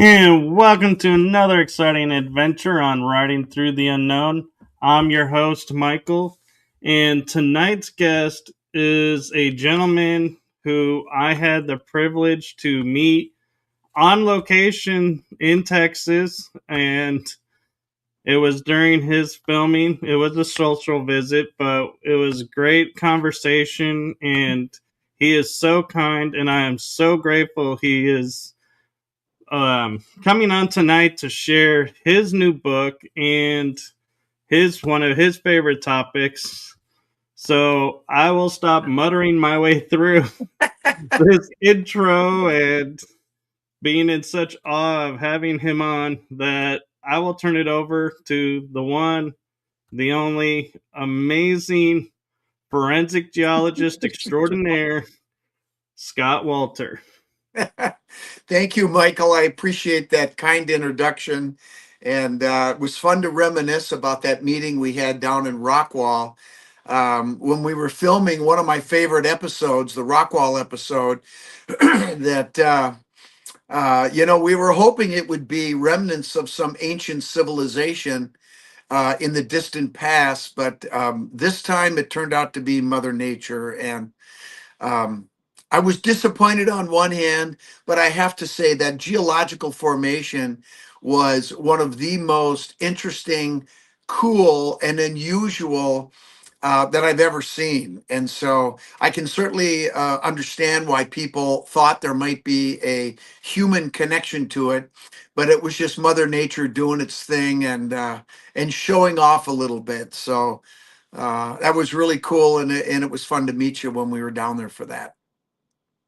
And welcome to another exciting adventure on Riding Through the Unknown. I'm your host, Michael, and tonight's guest is a gentleman who I had the privilege to meet on location in Texas, and it was during his filming. It was a social visit, but it was great conversation, and he is so kind, and I am so grateful he is coming on tonight to share his new book and his one of his favorite topics. So I will stop muttering my way through this intro and being in such awe of having him on that I will turn it over to the one, the only amazing forensic geologist extraordinaire, Scott Wolter. Thank you, Michael. I appreciate that kind introduction. And it was fun to reminisce about that meeting we had down in Rockwall when we were filming one of my favorite episodes, the Rockwall episode, that, we were hoping it would be remnants of some ancient civilization in the distant past. But this time it turned out to be Mother Nature. And um, I was disappointed on one hand, but I have to say that geological formation was one of the most interesting, cool, and unusual that I've ever seen. And so I can certainly understand why people thought there might be a human connection to it, but it was just Mother Nature doing its thing and showing off a little bit. So that was really cool, and it was fun to meet you when we were down there for that.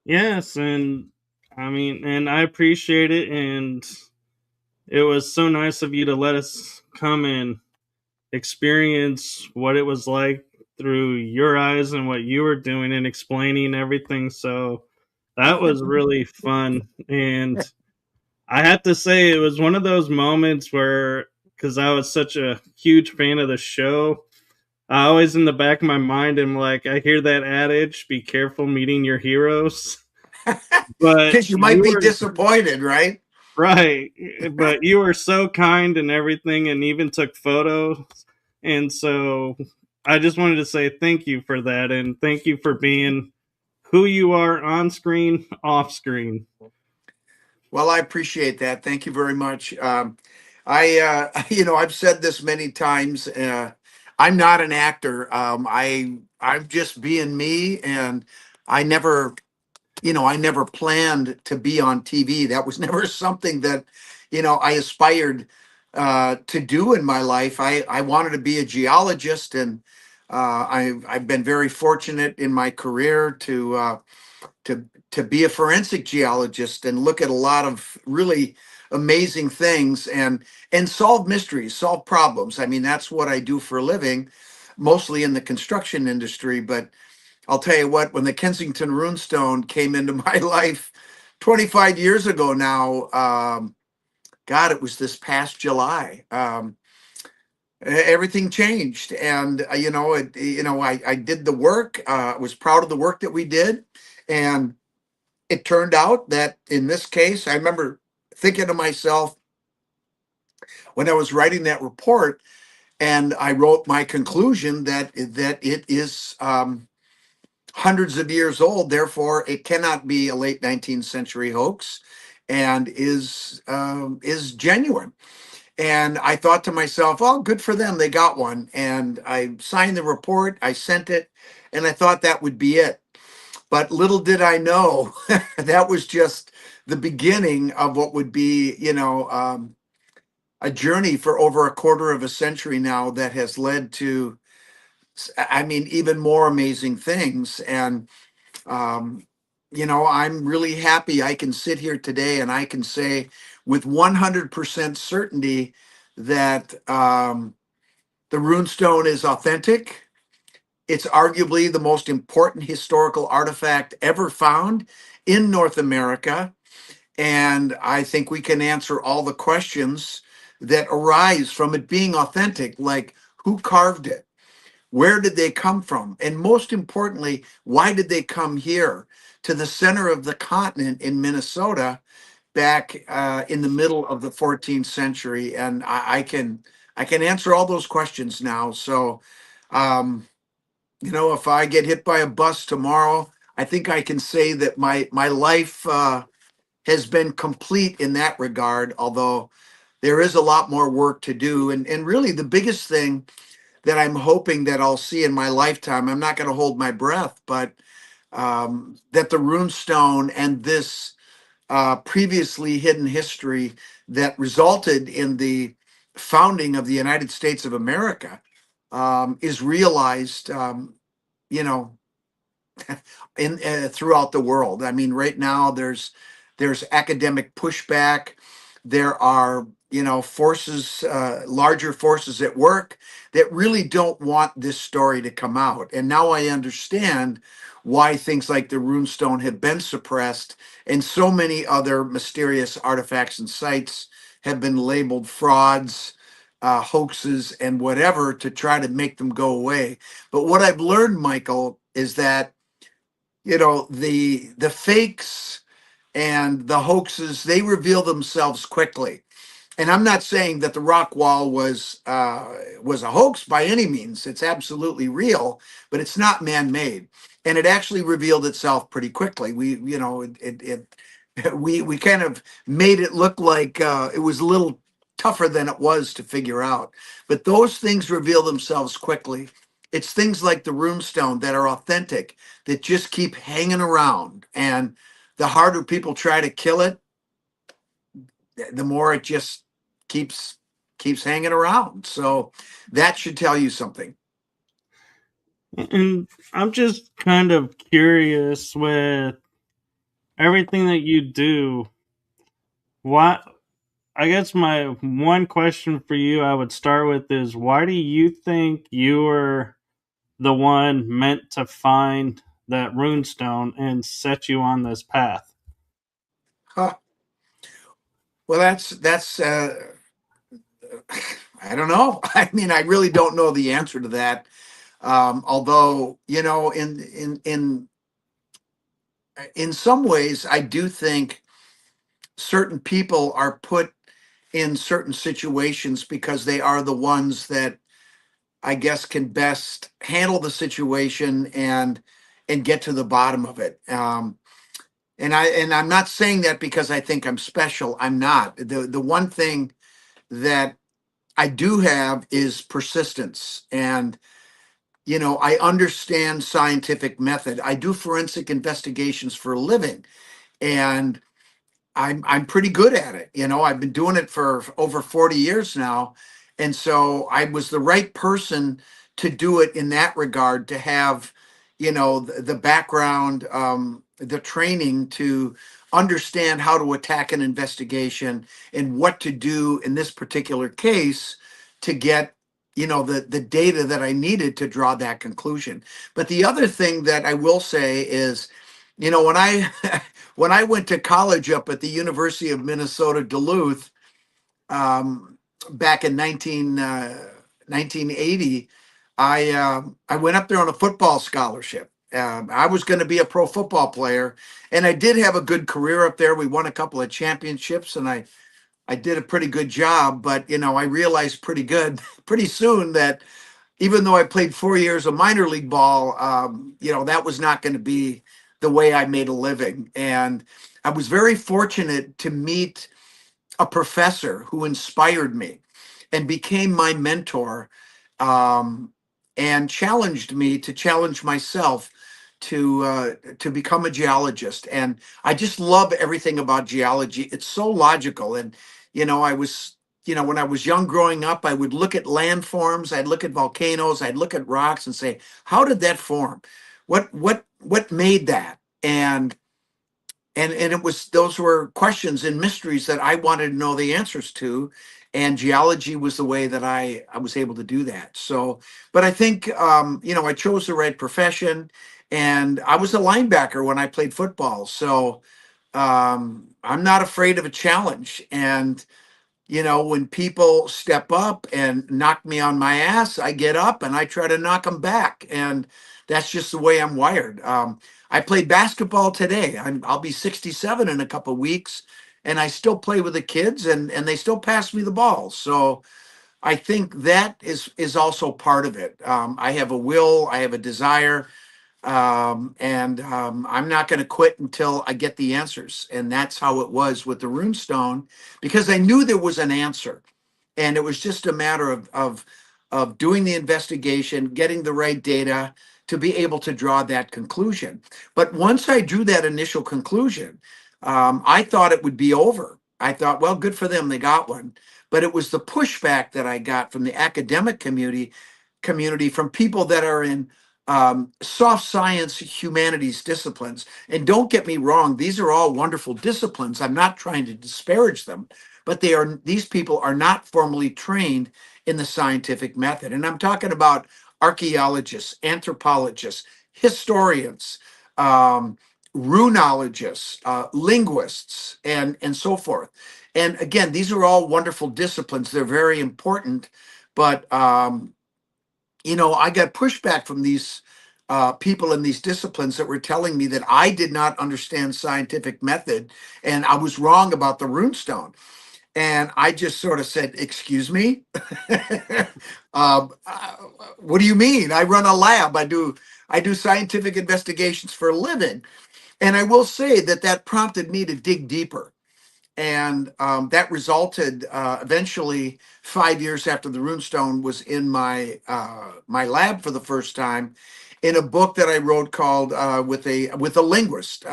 Yes, and I appreciate it, and it was so nice of you to let us come and experience what it was like through your eyes and what you were doing and explaining everything. So that was really fun. And I have to say, it was one of those moments where, because I was such a huge fan of the show, I always in the back of my mind am like, I hear that adage, be careful meeting your heroes. But Because you you might be were disappointed, right? right. But you were so kind and everything, and even took photos. And so I just wanted to say thank you for that. And thank you for being who you are on screen, off screen. Well, I appreciate that. Thank you very much. I've said this many times. I'm not an actor. I'm just being me, and I never, I never planned to be on TV. That was never something that, I aspired to do in my life. I wanted to be a geologist, and I've been very fortunate in my career to be a forensic geologist and look at a lot of really amazing things and solve mysteries, solve problems. I mean, that's what I do for a living, mostly in the construction industry. But I'll tell you what, when the Kensington Runestone came into my life 25 years ago now, God, it was this past July. Everything changed, and I did the work. I was proud of the work that we did, and it turned out that in this case, I remember thinking to myself when I was writing that report, and I wrote my conclusion that it is hundreds of years old. Therefore, it cannot be a late 19th century hoax, and is genuine. And I thought to myself, "Oh, good for them, they got one." And I signed the report, I sent it, and I thought that would be it. But little did I know that was just the beginning of what would be, a journey for over a quarter of a century now that has led to, I mean, even more amazing things. And, um, I'm really happy I can sit here today and I can say with 100% certainty that the runestone is authentic. It's arguably the most important historical artifact ever found in North America. And I think we can answer all the questions that arise from it being authentic, like who carved it? Where did they come from? And most importantly, why did they come here to the center of the continent in Minnesota? back in the middle of the 14th century, and I can answer all those questions now. So, if I get hit by a bus tomorrow, I think I can say that my life has been complete in that regard. Although there is a lot more work to do, and really the biggest thing that I'm hoping that I'll see in my lifetime. I'm not going to hold my breath, but that the runestone and this previously hidden history that resulted in the founding of the United States of America is realized, you know, in throughout the world. I mean, right now there's academic pushback. There are forces, larger forces at work that really don't want this story to come out. And now I understand why things like the runestone have been suppressed, and so many other mysterious artifacts and sites have been labeled frauds, hoaxes, and whatever to try to make them go away. But what I've learned, Michael, is that the fakes and the hoaxes, they reveal themselves quickly. And I'm not saying that the rock wall was a hoax by any means. It's absolutely real, but it's not man-made, and it actually revealed itself pretty quickly. We kind of made it look like it was a little tougher than it was to figure out. But those things reveal themselves quickly. It's things like the runestone that are authentic, that just keep hanging around, and the harder people try to kill it, the more it just keeps hanging around. So that should tell you something. And I'm just kind of curious with everything that you do. What I guess my one question for you I would start with is, why do you think you were the one meant to find that runestone and set you on this path? Huh. Well, that's I don't know. I mean, I really don't know the answer to that. Although, in some ways, I do think certain people are put in certain situations because they are the ones that I guess can best handle the situation and get to the bottom of it. And I'm not saying that because I think I'm special. I'm not. The one thing that I do have is persistence, and I understand scientific method. I do forensic investigations for a living, and I'm pretty good at it. I've been doing it for over 40 years now. And so I was the right person to do it in that regard, to have, the background, the training to understand how to attack an investigation and what to do in this particular case to get, the data that I needed to draw that conclusion. But the other thing that I will say is, when I when I went to college up at the University of Minnesota Duluth, back in 1980, I went up there on a football scholarship. I was going to be a pro football player, and I did have a good career up there. We won a couple of championships, and I did a pretty good job. But I realized pretty soon that even though I played 4 years of minor league ball, that was not going to be the way I made a living. And I was very fortunate to meet a professor who inspired me and became my mentor, um, and challenged me to challenge myself to become a geologist. And I just love everything about geology. It's so logical. And I was when I was young growing up, I would look at landforms, I'd look at volcanoes, I'd look at rocks and say, how did that form? What made that? And it was, those were questions and mysteries that I wanted to know the answers to, and geology was the way that I was able to do that. So, but I think I chose the right profession, and I was a linebacker when I played football. So I'm not afraid of a challenge, and when people step up and knock me on my ass, I get up and I try to knock them back. And that's just the way I'm wired. I played basketball today. I'll be 67 in a couple of weeks. and I still play with the kids, and they still pass me the ball. So I think that is also part of it. I have a will, I have a desire, and I'm not going to quit until I get the answers. And that's how it was with the runestone, because I knew there was an answer, and it was just a matter of doing the investigation, getting the right data to be able to draw that conclusion. But once I drew that initial conclusion, I thought it would be over. I thought, well, good for them, they got one. But it was the pushback that I got from the academic community from people that are in soft science, humanities disciplines. And don't get me wrong, these are all wonderful disciplines. I'm not trying to disparage them, but these people are not formally trained in the scientific method. And I'm talking about archaeologists, anthropologists, historians, runologists, linguists, and so forth. And again, these are all wonderful disciplines. They're very important, but I got pushback from these people in these disciplines that were telling me that I did not understand scientific method and I was wrong about the runestone. And I just sort of said, "Excuse me, what do you mean? I run a lab. I do scientific investigations for a living." And I will say that prompted me to dig deeper. And that resulted eventually 5 years after the runestone was in my lab for the first time, in a book that I wrote called with a linguist,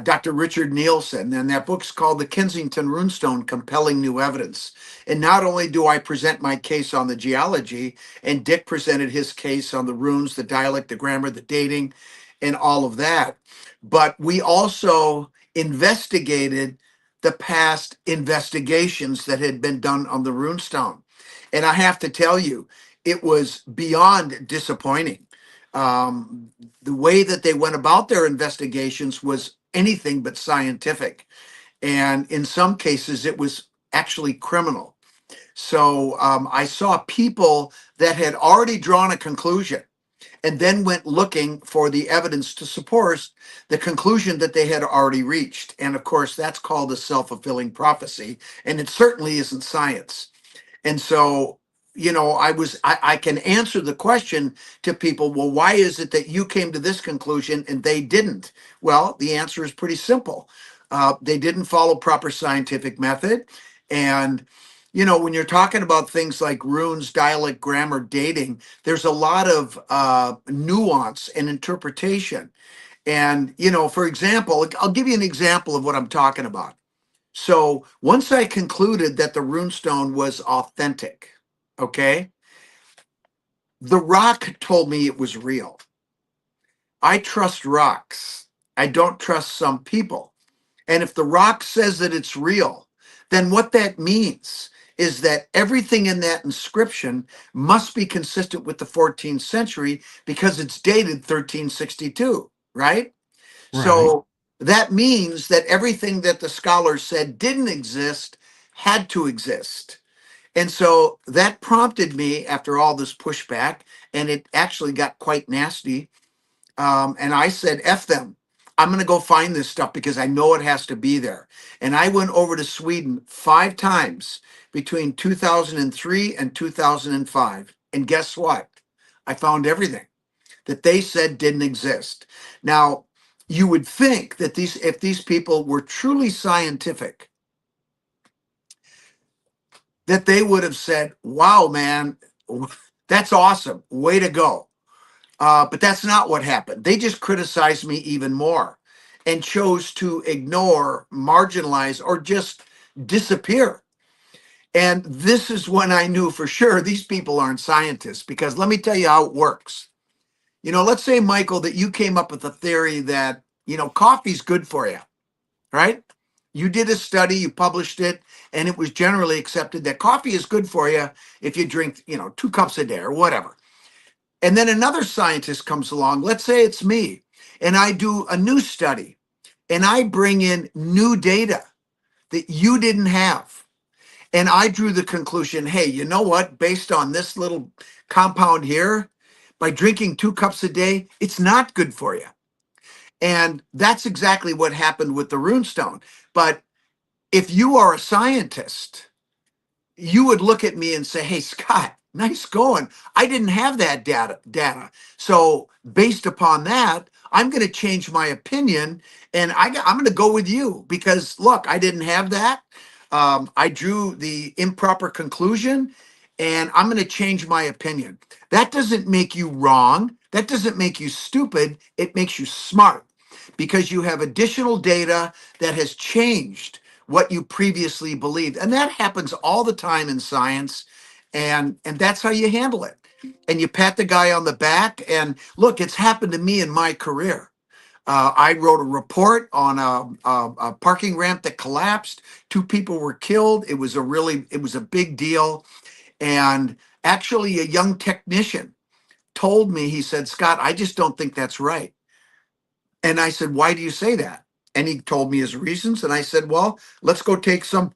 Dr. Richard Nielsen, and that book's called The Kensington Runestone: Compelling New Evidence. And not only do I present my case on the geology, and Dick presented his case on the runes, the dialect, the grammar, the dating, and all of that, but we also investigated the past investigations that had been done on the runestone. And I have to tell you, it was beyond disappointing. Um, the way that they went about their investigations was anything but scientific. And in some cases, it was actually criminal. So I saw people that had already drawn a conclusion and then went looking for the evidence to support the conclusion that they had already reached. And of course, that's called a self-fulfilling prophecy. And it certainly isn't science. And so, I can answer the question to people, well, why is it that you came to this conclusion and they didn't? Well, the answer is pretty simple. They didn't follow proper scientific method. And, when you're talking about things like runes, dialect, grammar, dating, there's a lot of nuance and interpretation. And, for example, I'll give you an example of what I'm talking about. So once I concluded that the runestone was authentic, okay, the rock told me it was real. I trust rocks. I don't trust some people. And if the rock says that it's real, then what that means is that everything in that inscription must be consistent with the 14th century because it's dated 1362, right? Right. So that means that everything that the scholars said didn't exist had to exist. And so that prompted me, after all this pushback, and it actually got quite nasty. And I said, F them. I'm going to go find this stuff because I know it has to be there. And I went over to Sweden 5 times between 2003 and 2005. And guess what? I found everything that they said didn't exist. Now, you would think that if these people were truly scientific, that they would have said, "Wow, man, that's awesome. Way to go." But that's not what happened. They just criticized me even more and chose to ignore, marginalize, or just disappear. And this is when I knew for sure these people aren't scientists, because let me tell you how it works. Let's say, Michael, that you came up with a theory that, coffee's good for you, right? You did a study, you published it, and it was generally accepted that coffee is good for you if you drink, 2 cups a day or whatever. And then another scientist comes along, let's say it's me, and I do a new study and I bring in new data that you didn't have. And I drew the conclusion, hey, you know what? Based on this little compound here, by drinking 2 cups a day, it's not good for you. And that's exactly what happened with the runestone. But if you are a scientist, you would look at me and say, "Hey, Scott, nice going. I didn't have that data. So based upon that, I'm going to change my opinion, and I'm going to go with you because look, I didn't have that. I drew the improper conclusion, and I'm going to change my opinion. That doesn't make you wrong. That doesn't make you stupid. It makes you smart because you have additional data that has changed what you previously believed. And that happens all the time in science. And that's how you handle it. And you pat the guy on the back. And look, it's happened to me in my career. I wrote a report on a parking ramp that collapsed. Two people were killed. It was a big deal. And actually, a young technician told me, he said, "Scott, I just don't think that's right." And I said, "Why do you say that?" And he told me his reasons. And I said, "Well, let's go take some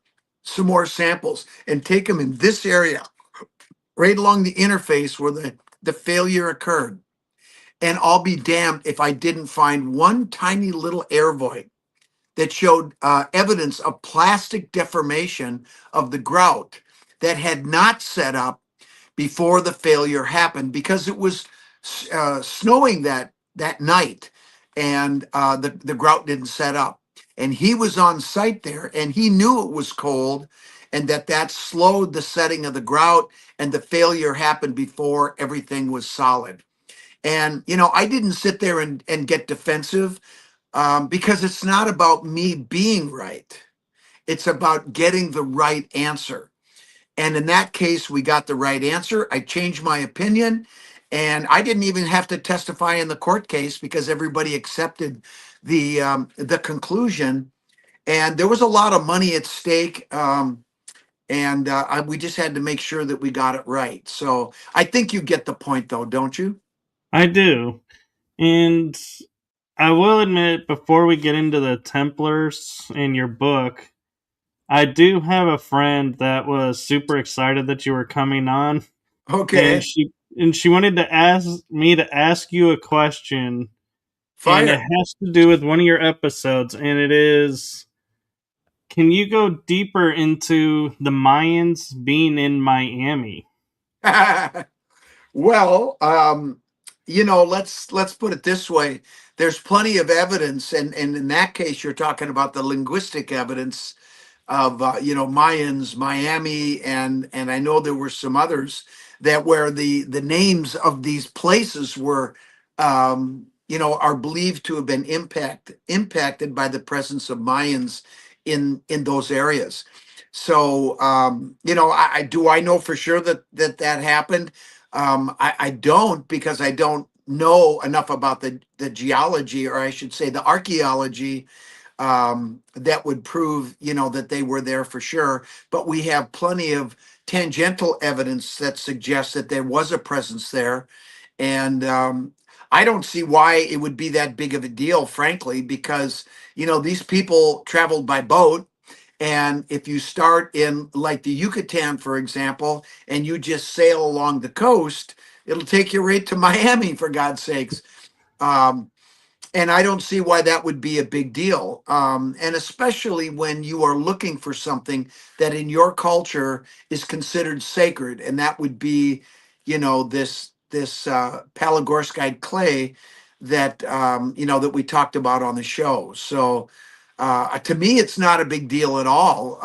more samples and take them in this area, right along the interface where the failure occurred. And I'll be damned if I didn't find one tiny little air void that showed evidence of plastic deformation of the grout that had not set up before the failure happened because it was snowing that night, and the grout didn't set up. And he was on site there, and he knew it was cold, and that slowed the setting of the grout, and the failure happened before everything was solid. And I didn't sit there and get defensive because it's not about me being right. It's about getting the right answer. And in that case, we got the right answer. I changed my opinion, and I didn't even have to testify in the court case because everybody accepted the conclusion. And there was a lot of money at stake, and we just had to make sure that we got it right. So I think you get the point, though, don't you? I do. And I will admit, before we get into the Templars in your book, I do have a friend that was super excited that you were coming on, and Okay, she wanted to ask me to ask you a question, and it fire. has to do with one of your episodes, and it is, can you go deeper into the Mayans being in Miami? Well, let's put it this way. There's plenty of evidence, and in that case, you're talking about the linguistic evidence of Mayans, Miami, and I know there were some others that where the names of these places were are believed to have been impacted by the presence of Mayans in those areas. So I do I know for sure that happened. I don't because I don't know enough about the geology, or I should say the archaeology, that would prove, that they were there for sure. But we have plenty of tangential evidence that suggests that there was a presence there. And I don't see why it would be that big of a deal, frankly, because, these people traveled by boat. And if you start in like the Yucatan, for example, and you just sail along the coast, it'll take you right to Miami, for God's sakes. Um, and I don't see why that would be a big deal. And especially when you are looking for something that in your culture is considered sacred, and that would be, this Palygorskite clay that that we talked about on the show. So to me, it's not a big deal at all.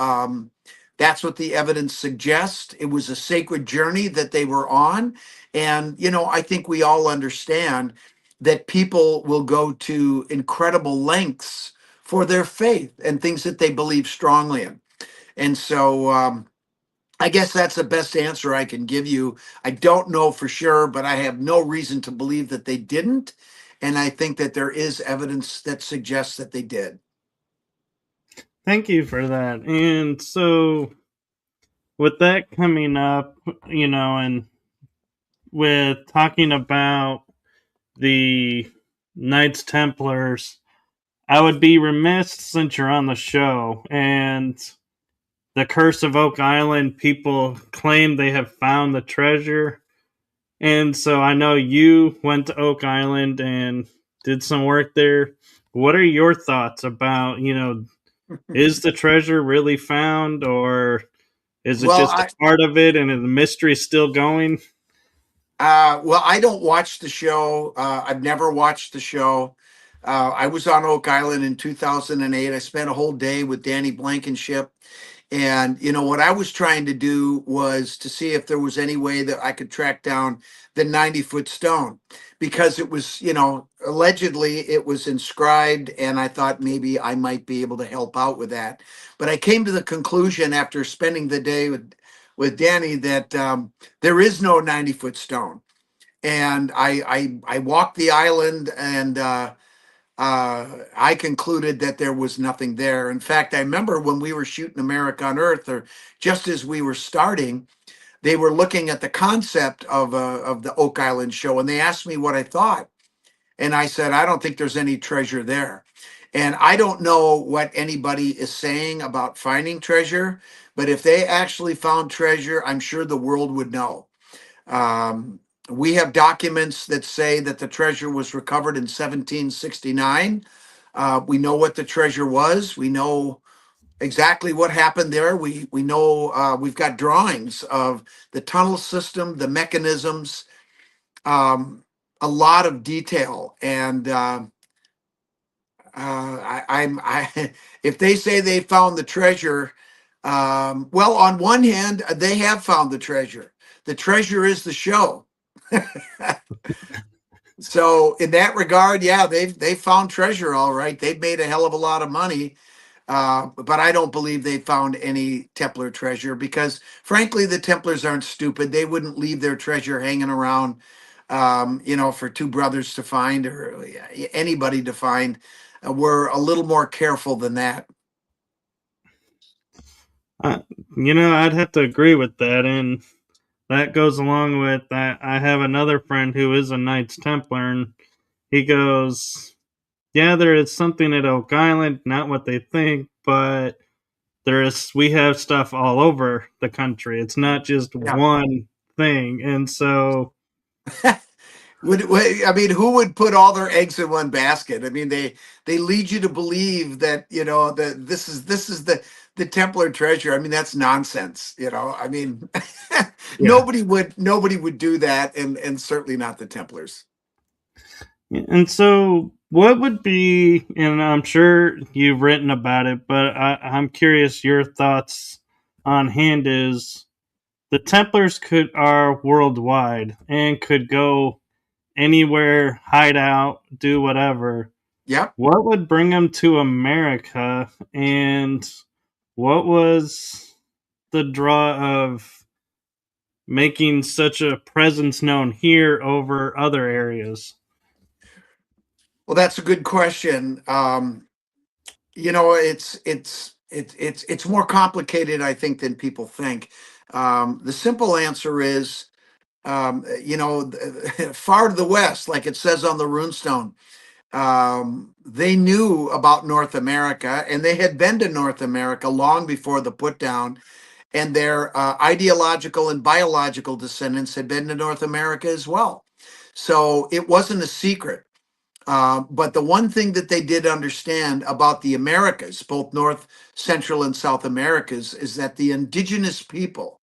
That's what the evidence suggests. It was a sacred journey that they were on, and I think we all understand that people will go to incredible lengths for their faith and things that they believe strongly in. And so I guess that's the best answer I can give you. I don't know for sure, but I have no reason to believe that they didn't. And I think that there is evidence that suggests that they did. Thank you for that. And so, with that coming up, and with talking about the Knights Templars, I would be remiss since you're on the show and the Curse of Oak Island people claim they have found the treasure. And so I know you went to Oak Island and did some work there. What are your thoughts about, is the treasure really found, or is it Well, just a part of it and the mystery is still going? well, I don't watch the show. I've never watched the show. I was on Oak Island in 2008. I spent a whole day with Danny Blankenship. And, what I was trying to do was to see if there was any way that I could track down the 90-foot stone because it was, allegedly it was inscribed. And I thought maybe I might be able to help out with that. But I came to the conclusion after spending the day with Danny that there is no 90-foot stone. And I walked the island and I concluded that there was nothing there. In fact, I remember when we were shooting America Unearthed, or just as we were starting, they were looking at the concept of the Oak Island show, and they asked me what I thought, and I said I don't think there's any treasure there. And I don't know what anybody is saying about finding treasure, but if they actually found treasure, I'm sure the world would know. Um, we have documents that say that the treasure was recovered in 1769. We know what the treasure was. We know exactly what happened there. We know we've got drawings of the tunnel system, the mechanisms, a lot of detail. And if they say they found the treasure, well, on one hand, they have found the treasure. The treasure is the show. So in that regard, yeah, they found treasure all right. They've made a hell of a lot of money, but I don't believe they found any Templar treasure because, frankly, the Templars aren't stupid. They wouldn't leave their treasure hanging around, for two brothers to find or anybody to find. We're a little more careful than that. Uh, I'd have to agree with that, and that goes along with that. I have another friend who is a Knights Templar, and he goes, "Yeah, there is something at Oak Island, not what they think, but we have stuff all over the country. It's not just Yeah. one thing." And so, I mean, who would put all their eggs in one basket? I mean, they lead you to believe that that this is the Templar treasure. I mean, that's nonsense. I mean, yeah. nobody would do that, and certainly not the Templars. And so, what would be, and I'm sure you've written about it, but I'm curious your thoughts on hand is the Templars are worldwide and could go anywhere, hide out, do whatever. Yep. What would bring them to America, and what was the draw of making such a presence known here over other areas? Well, that's a good question. It's more complicated, I think, than people think. The simple answer is, far to the west, like it says on the runestone, they knew about North America and they had been to North America long before the put down, and their ideological and biological descendants had been to North America as well. So it wasn't a secret. But the one thing that they did understand about the Americas, both North, Central, and South Americas, is that the indigenous people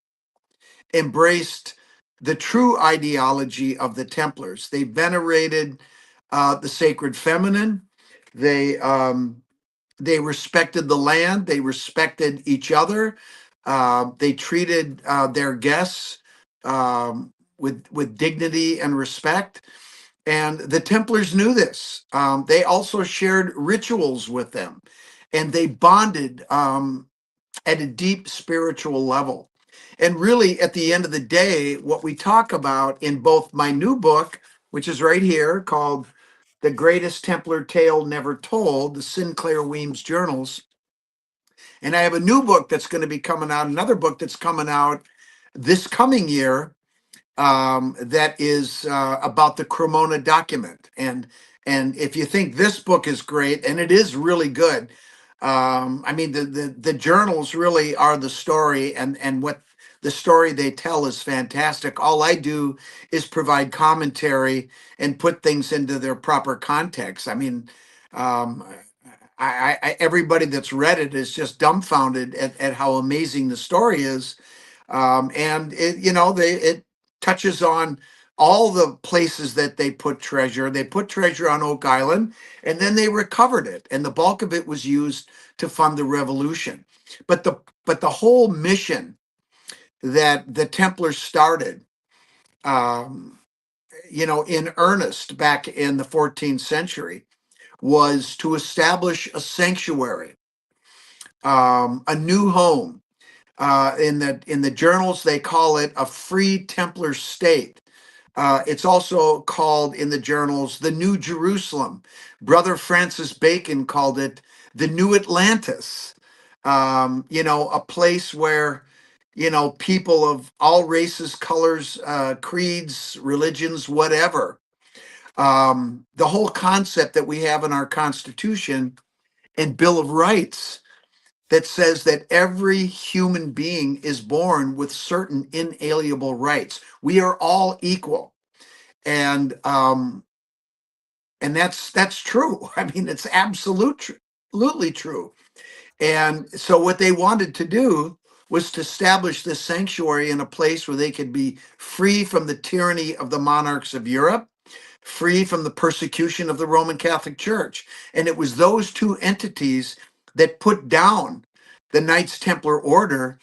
embraced the true ideology of the Templars. They venerated the sacred feminine. They they respected the land. They respected each other. They treated their guests with dignity and respect. And the Templars knew this. They also shared rituals with them, and they bonded at a deep spiritual level. And really, at the end of the day, what we talk about in both my new book, which is right here, called The Greatest Templar Tale Never Told, the Sinclair Weems Journals. And I have a new book that's going to be coming out, another book that's coming out this coming year, that is about the Cremona document. And if you think this book is great, and it is really good, I mean the journals really are the story, and what the story they tell is fantastic. All I do is provide commentary and put things into their proper context. I mean, um, everybody that's read it is just dumbfounded at how amazing the story is. And it touches on all the places that they put treasure. They put treasure on Oak Island, and then they recovered it, and the bulk of it was used to fund the revolution. But the whole mission that the Templars started, um, in earnest back in the 14th century, was to establish a sanctuary, a new home. In the journals, they call it a free Templar state. It's also called in the journals the New Jerusalem. Brother Francis Bacon called it the New Atlantis. A place where people of all races, colors, creeds, religions, whatever. The whole concept that we have in our Constitution and Bill of Rights that says that every human being is born with certain inalienable rights. We are all equal, and that's true. I mean, it's absolutely true. And so, what they wanted to do was to establish this sanctuary in a place where they could be free from the tyranny of the monarchs of Europe, free from the persecution of the Roman Catholic Church. And it was those two entities that put down the Knights Templar order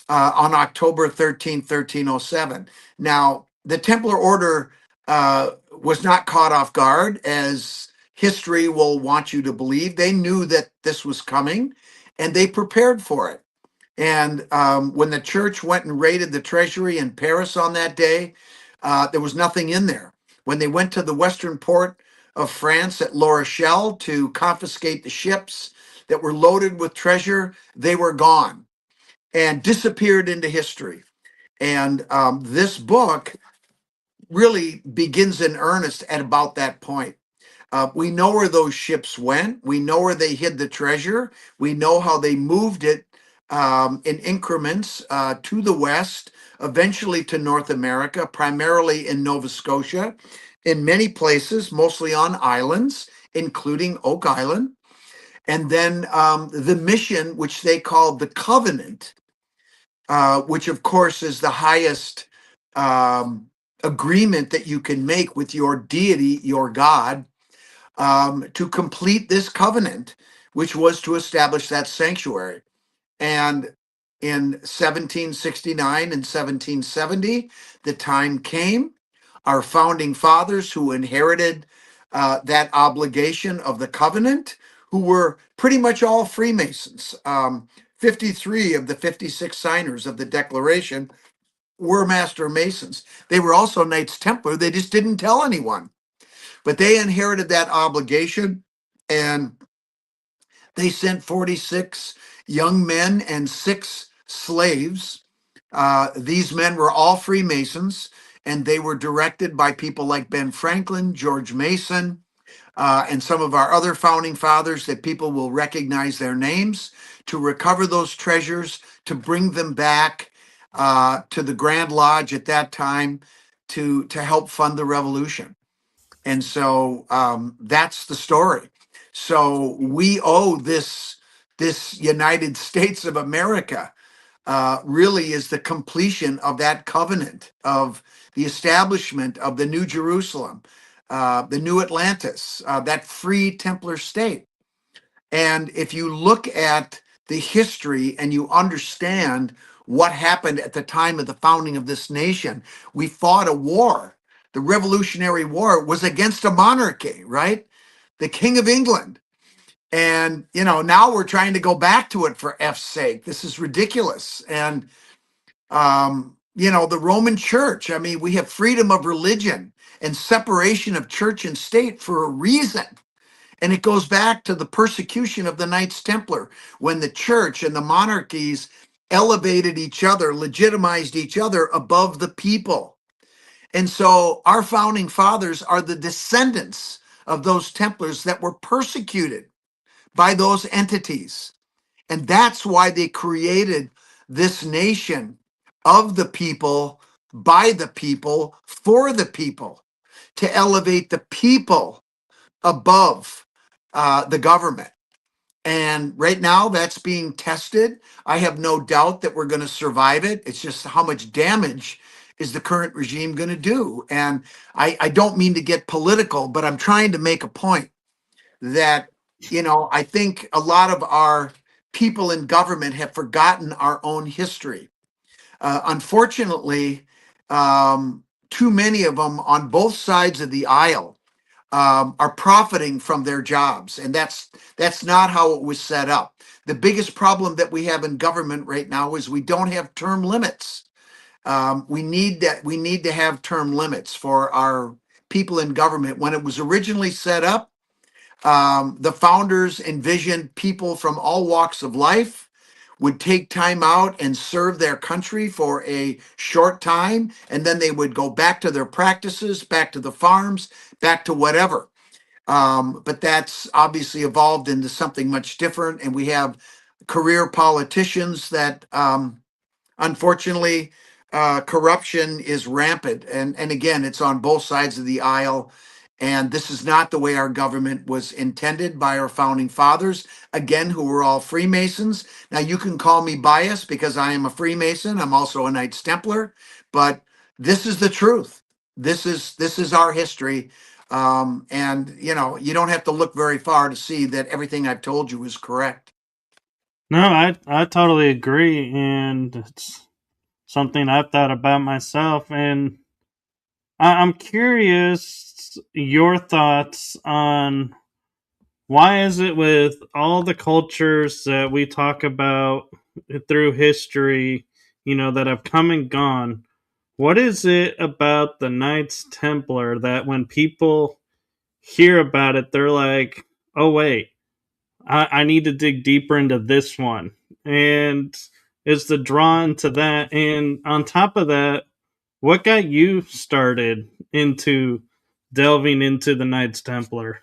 on October 13, 1307. Now, the Templar order was not caught off guard, as history will want you to believe. They knew that this was coming, and they prepared for it. And when the church went and raided the treasury in Paris on that day, there was nothing in there. When they went to the western port of France at La Rochelle to confiscate the ships that were loaded with treasure, they were gone and disappeared into history. And this book really begins in earnest at about that point. We know where those ships went. We know where they hid the treasure. We know how they moved it in increments to the west, eventually to North America, primarily in Nova Scotia, in many places, mostly on islands, including Oak Island. And then the mission, which they called the Covenant, which of course is the highest agreement that you can make with your deity, your God, to complete this covenant, which was to establish that sanctuary. And in 1769 and 1770, the time came. Our founding fathers, who inherited that obligation of the covenant, who were pretty much all Freemasons. 53 of the 56 signers of the Declaration were Master Masons. They were also Knights Templar. They just didn't tell anyone. But they inherited that obligation, and they sent 46 young men and 6 slaves. These men were all Freemasons, and they were directed by people like Ben Franklin, George Mason, and some of our other founding fathers that people will recognize their names, to recover those treasures, to bring them back to the Grand Lodge at that time to help fund the revolution. And so that's the story. So we owe this United States of America really is the completion of that covenant, of the establishment of the New Jerusalem, the New Atlantis, that free Templar state. And if you look at the history and you understand what happened at the time of the founding of this nation, we fought a war. The Revolutionary War was against a monarchy, right? The King of England. And, now we're trying to go back to it for F's sake. This is ridiculous. And, the Roman Church, I mean, we have freedom of religion and separation of church and state for a reason. And it goes back to the persecution of the Knights Templar, when the church and the monarchies elevated each other, legitimized each other above the people. And so our founding fathers are the descendants of those Templars that were persecuted by those entities. And that's why they created this nation of the people, by the people, for the people, to elevate the people above the government. And right now, that's being tested. I have no doubt that we're going to survive it. It's just how much damage is the current regime going to do? And I don't mean to get political, but I'm trying to make a point that, I think a lot of our people in government have forgotten our own history. Unfortunately, too many of them on both sides of the aisle are profiting from their jobs, and that's not how it was set up. The biggest problem that we have in government right now is we don't have term limits. We need to have term limits for our people in government. When it was originally set up, the founders envisioned people from all walks of life would take time out and serve their country for a short time, and then they would go back to their practices, back to the farms, back to whatever. But that's obviously evolved into something much different, and we have career politicians that unfortunately, corruption is rampant, and again, it's on both sides of the aisle. And this is not the way our government was intended by our founding fathers, again, who were all Freemasons. Now, you can call me biased because I am a Freemason. I'm also a Knights Templar, but this is the truth. This is our history, and you don't have to look very far to see that everything I've told you is correct. No, I totally agree, and it's something I've thought about myself. And I'm curious your thoughts on why is it with all the cultures that we talk about through history, that have come and gone. What is it about the Knights Templar that when people hear about it, they're like, "Oh wait, I need to dig deeper into this one," and is the draw into that? And on top of that, what got you started into delving into the Knights Templar?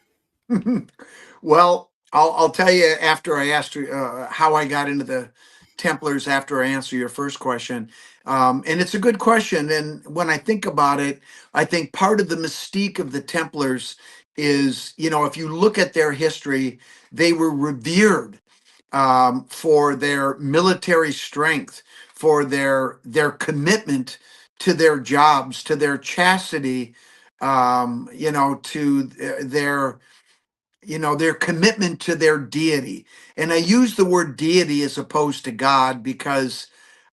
Well, I'll tell you after I asked you how I got into the Templars after I answer your first question. And it's a good question. And when I think about it, I think part of the mystique of the Templars is, if you look at their history, they were revered for their military strength, for their commitment to their jobs, to their chastity, to their commitment to their deity. And I use the word deity as opposed to God because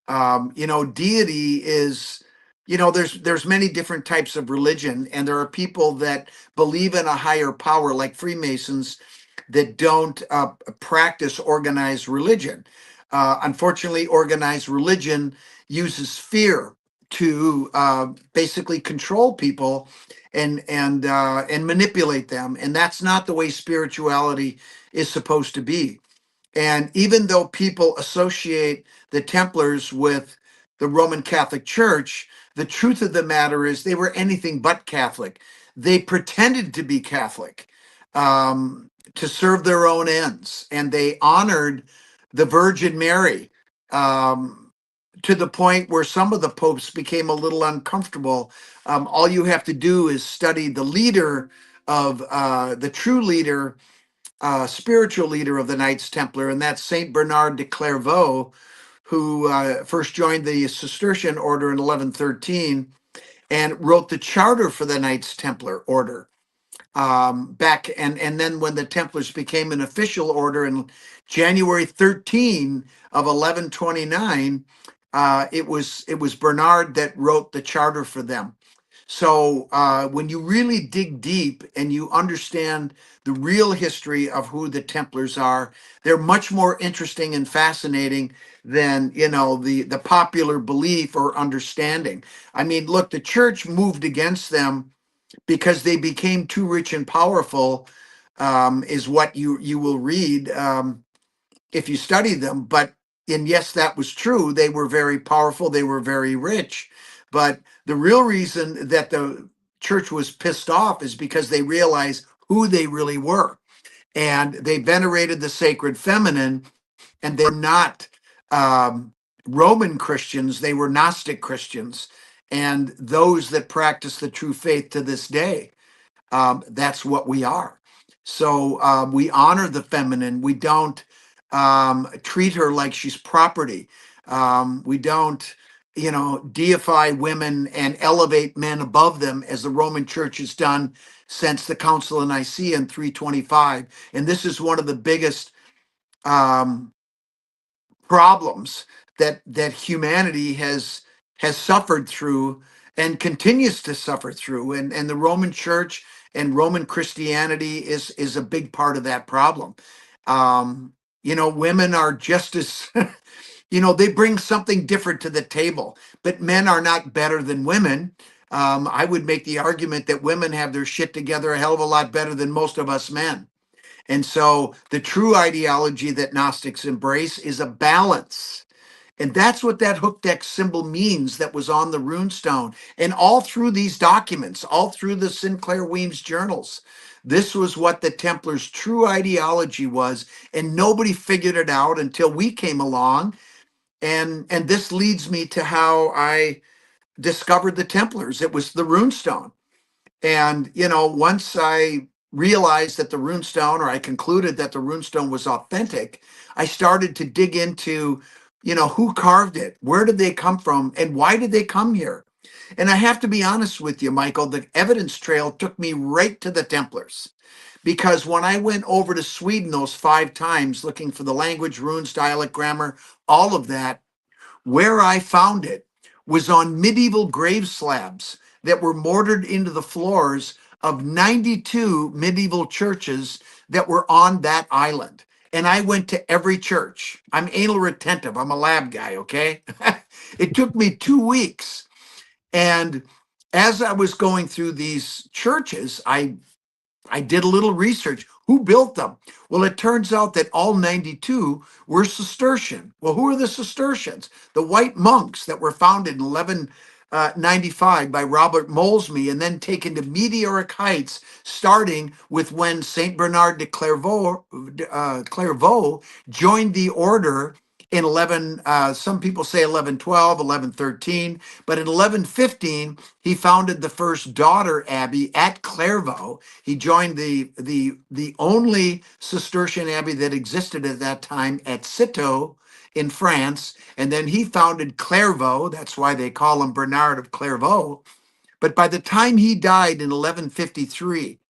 deity is, there's many different types of religion, and there are people that believe in a higher power, like Freemasons, that don't practice organized religion. Unfortunately, organized religion uses fear to basically control people and manipulate them, and that's not the way spirituality is supposed to be. And even though people associate the Templars with the Roman Catholic Church, the truth of the matter is they were anything but Catholic. They pretended to be Catholic to serve their own ends, and they honored the Virgin Mary to the point where some of the popes became a little uncomfortable. All you have to do is study the leader of the true leader, spiritual leader of the Knights Templar, and that's Saint Bernard de Clairvaux, who first joined the Cistercian order in 1113 and wrote the charter for the Knights Templar order. Back and then when the Templars became an official order in January 13 of 1129, it was Bernard that wrote the charter for them. So when you really dig deep and you understand the real history of who the Templars are, they're much more interesting and fascinating than the popular belief or understanding. I mean, look, the church moved against them because they became too rich and powerful, is what you will read if you study them. But and yes, that was true. They were very powerful. They were very rich. But the real reason that the church was pissed off is because they realized who they really were, and they venerated the sacred feminine, and they're not Roman Christians. They were Gnostic Christians, and those that practice the true faith to this day. That's what we are. So we honor the feminine. We don't treat her like she's property. We don't, deify women and elevate men above them as the Roman Church has done since the Council of Nicaea in 325. And this is one of the biggest um, problems that humanity has suffered through and continues to suffer through, and the Roman Church and Roman Christianity is a big part of that problem. Women are just as they bring something different to the table, but men are not better than women. I would make the argument that women have their shit together a hell of a lot better than most of us men. And so the true ideology that Gnostics embrace is a balance. And that's what that hooked X symbol means that was on the runestone. And all through these documents, all through the Sinclair Weems journals, this was what the Templars' true ideology was. And nobody figured it out until we came along. And this leads me to how I discovered the Templars. It was the runestone. And, once I realized that the runestone, or I concluded that the runestone was authentic, I started to dig into, who carved it? Where did they come from? And why did they come here? And I have to be honest with you, Michael, the evidence trail took me right to the Templars. Because when I went over to Sweden those 5 times looking for the language, runes, dialect, grammar, all of that, where I found it was on medieval grave slabs that were mortared into the floors of 92 medieval churches that were on that island. And I went to every church. I'm anal retentive. I'm a lab guy, okay? It took me 2 weeks. And as I was going through these churches, I did a little research. Who built them? Well, it turns out that all 92 were Cistercian. Well, who are the Cistercians? The white monks that were founded in 1195 by Robert Molesme and then taken to meteoric heights, starting with when Saint Bernard de Clairvaux joined the order in 11, some people say 1112, 1113, but in 1115, he founded the first daughter abbey at Clairvaux. He joined the only Cistercian abbey that existed at that time at Citeaux in France, and then he founded Clairvaux. That's why they call him Bernard of Clairvaux. But by the time he died in 1153,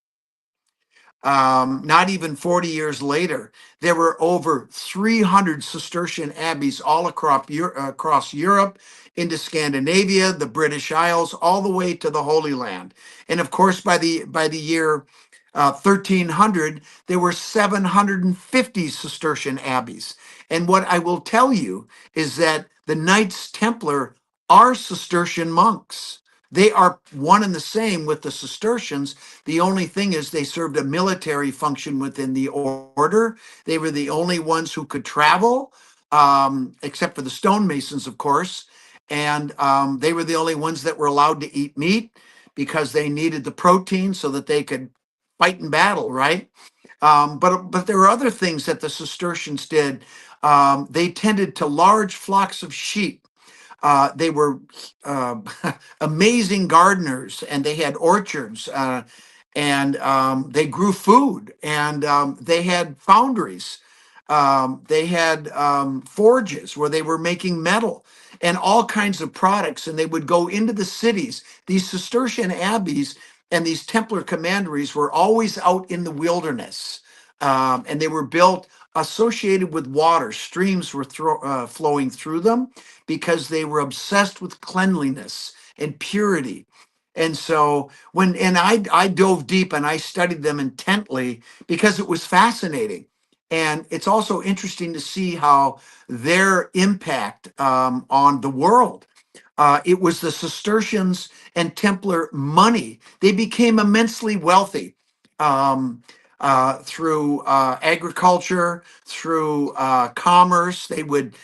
not even 40 years later, there were over 300 Cistercian abbeys all across Europe, into Scandinavia, the British Isles, all the way to the Holy Land. And of course, by the year 1300, there were 750 Cistercian abbeys. And what I will tell you is that the Knights Templar are Cistercian monks. They are one and the same with the Cistercians. The only thing is they served a military function within the order. They were the only ones who could travel, except for the stonemasons, of course. And they were the only ones that were allowed to eat meat because they needed the protein so that they could fight in battle, right? But there were other things that the Cistercians did. They tended to large flocks of sheep. They were uh, amazing gardeners, and they had orchards, and they grew food, and they had foundries. They had forges where they were making metal and all kinds of products, and they would go into the cities. These Cistercian abbeys and these Templar commanderies were always out in the wilderness, and they were built associated with water. Streams were flowing through them because they were obsessed with cleanliness and purity. And so I dove deep and I studied them intently because it was fascinating. And it's also interesting to see how their impact on the world. It was the Cistercians and Templar money. They became immensely wealthy through agriculture, through commerce. They would,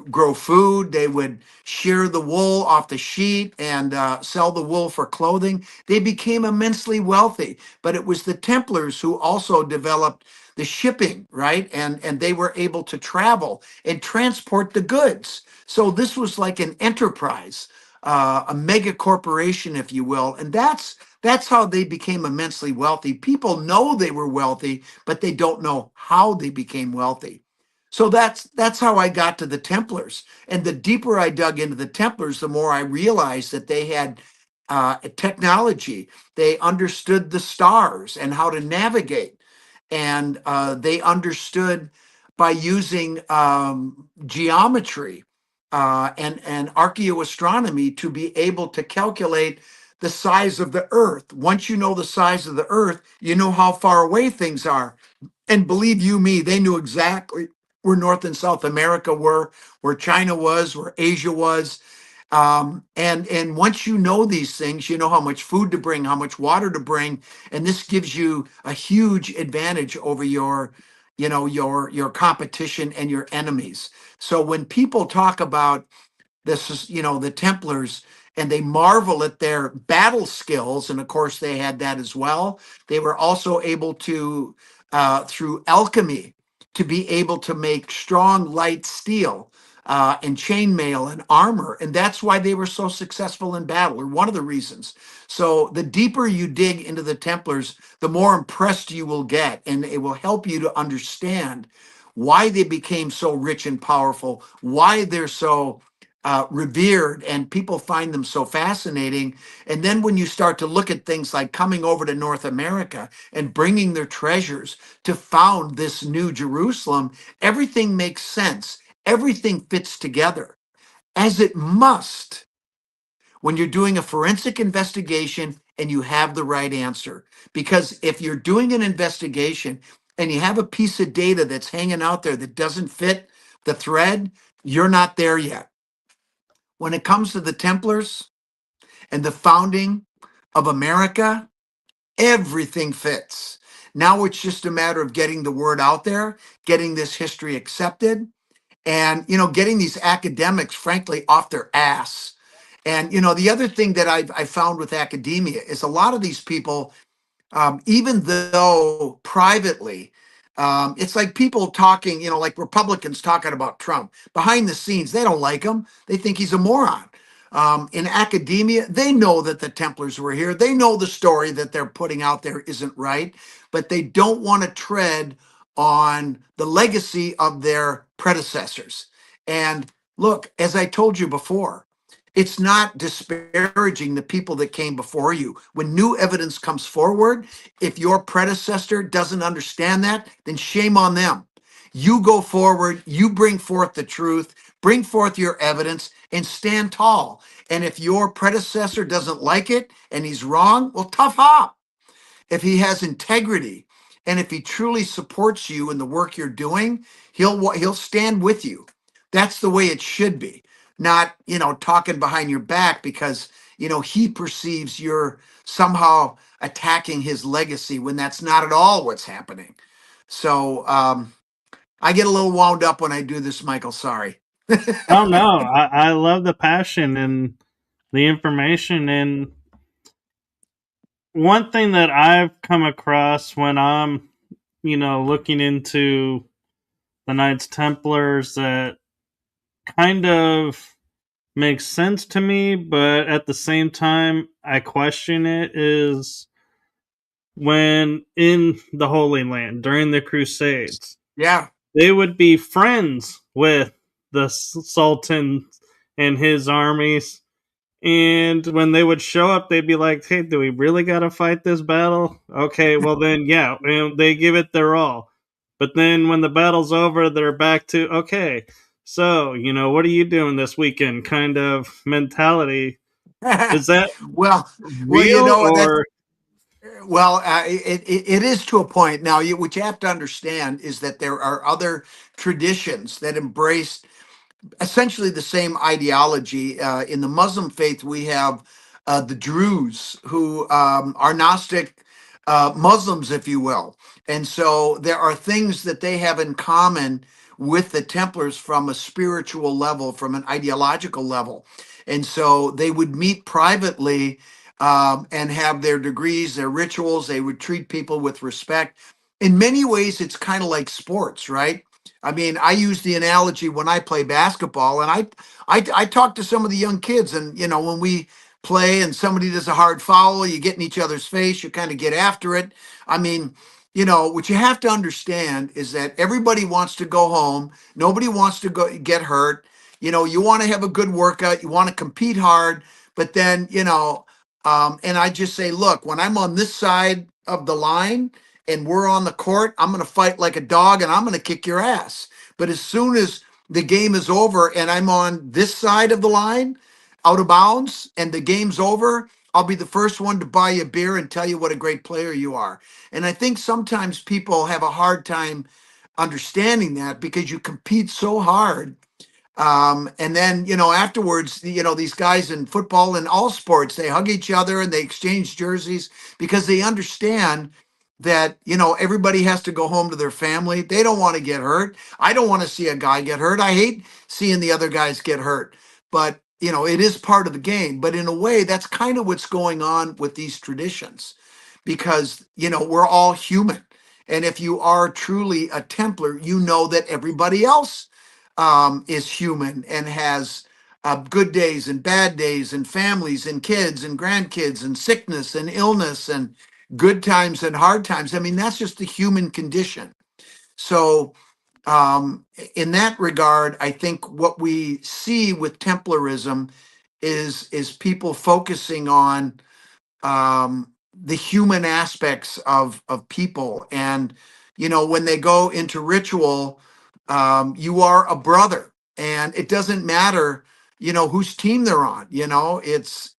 grow food. They would shear the wool off the sheep and sell the wool for clothing. They became immensely wealthy. But it was the Templars who also developed the shipping, right? And they were able to travel and transport the goods. So this was like an enterprise. a mega corporation, if you will. And that's how they became immensely wealthy. People know they were wealthy, but they don't know how they became wealthy. So that's how I got to the Templars. And the deeper I dug into the Templars, the more I realized that they had technology. They understood the stars and how to navigate, and they understood by using geometry and archaeoastronomy to be able to calculate the size of the Earth. Once you know the size of the Earth, you know how far away things are. And believe you me, they knew exactly where North and South America were, where China was, where Asia was. And once you know these things, you know how much food to bring, how much water to bring, and this gives you a huge advantage over your competition and your enemies. So when people talk about this is the Templars, and they marvel at their battle skills, and of course they had that as well. They were also able to through alchemy to be able to make strong light steel and chainmail and armor, and that's why they were so successful in battle, or one of the reasons. So the deeper you dig into the Templars, the more impressed you will get, and it will help you to understand why they became so rich and powerful, why they're so revered, and people find them so fascinating. And then when you start to look at things like coming over to North America and bringing their treasures to found this new Jerusalem, everything makes sense. Everything fits together, as it must when you're doing a forensic investigation and you have the right answer. Because if you're doing an investigation and you have a piece of data that's hanging out there that doesn't fit the thread, you're not there yet. When it comes to the Templars and the founding of America, everything fits. Now it's just a matter of getting the word out there, getting this history accepted, and getting these academics, frankly, off their ass. And the other thing that I found with academia is a lot of these people, even though privately, it's like people talking, like Republicans talking about Trump. Behind the scenes, they don't like him. They think he's a moron. In academia, they know that the Templars were here. They know the story that they're putting out there isn't right, but they don't want to tread on the legacy of their predecessors. And look, as I told you before, it's not disparaging the people that came before you. When new evidence comes forward, if your predecessor doesn't understand that, then shame on them. You go forward, you bring forth the truth, bring forth your evidence, and stand tall. And if your predecessor doesn't like it and he's wrong, well, tough up. If he has integrity and if he truly supports you in the work you're doing, he'll stand with you. That's the way it should be. Not, talking behind your back because, he perceives you're somehow attacking his legacy when that's not at all what's happening. So I get a little wound up when I do this, Michael. Sorry. Oh no, I love the passion and the information. And one thing that I've come across when I'm, looking into the Knights Templars that kind of makes sense to me, but at the same time I question it, is when in the Holy Land during the Crusades, Yeah. they would be friends with the Sultan and his armies. And when they would show up, they'd be like, "Hey, do we really got to fight this battle?" Okay, well then, yeah, and they give it their all. But then when the battle's over, they're back to, okay, so what are you doing this weekend? Kind of mentality. Is that well, real that's or? it is to a point. Now, what you have to understand is that there are other traditions that embrace essentially the same ideology. In the Muslim faith, we have the Druze, who are Gnostic Muslims, if you will. And so there are things that they have in common with the Templars from a spiritual level, from an ideological level. And so they would meet privately and have their degrees, their rituals. They would treat people with respect. In many ways, it's kind of like sports, right? I mean, I use the analogy when I play basketball, and I talk to some of the young kids, and when we play and somebody does a hard foul, you get in each other's face, you kind of get after it. I mean, what you have to understand is that everybody wants to go home. Nobody wants to go get hurt. You want to have a good workout. You want to compete hard, but then and I just say, look, when I'm on this side of the line and we're on the court, I'm going to fight like a dog and I'm going to kick your ass. But as soon as the game is over and I'm on this side of the line, out of bounds, and the game's over, I'll be the first one to buy you a beer and tell you what a great player you are. And I think sometimes people have a hard time understanding that because you compete so hard, and then, afterwards, these guys in football and all sports, they hug each other and they exchange jerseys because they understand that, everybody has to go home to their family. They don't want to get hurt. I don't want to see a guy get hurt. I hate seeing the other guys get hurt. But, it is part of the game. But in a way, that's kind of what's going on with these traditions because, we're all human. And if you are truly a Templar, you know that everybody else is human and has good days and bad days and families and kids and grandkids and sickness and illness and good times and hard times. I mean, that's just the human condition. So, in that regard, I think what we see with Templarism is people focusing on the human aspects of people, and when they go into ritual, you are a brother, and it doesn't matter whose team they're on. It's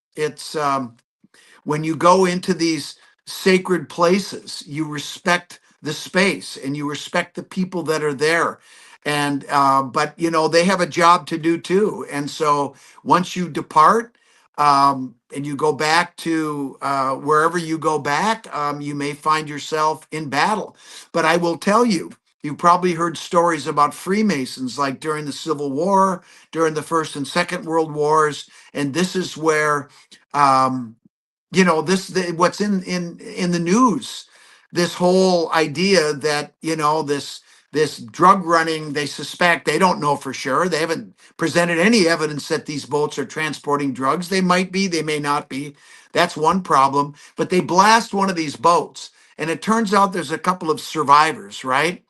when you go into these sacred places, you respect the space and you respect the people that are there. And but they have a job to do too. And so once you depart, and you go back to wherever you go back, you may find yourself in battle. But I will tell you, you probably heard stories about Freemasons, like during the Civil War, during the First and Second World Wars, and this is where what's in the news, this whole idea that this drug running, they suspect, they don't know for sure, they haven't presented any evidence that these boats are transporting drugs. They might be, they may not be. That's one problem. But they blast one of these boats, and it turns out there's a couple of survivors, right,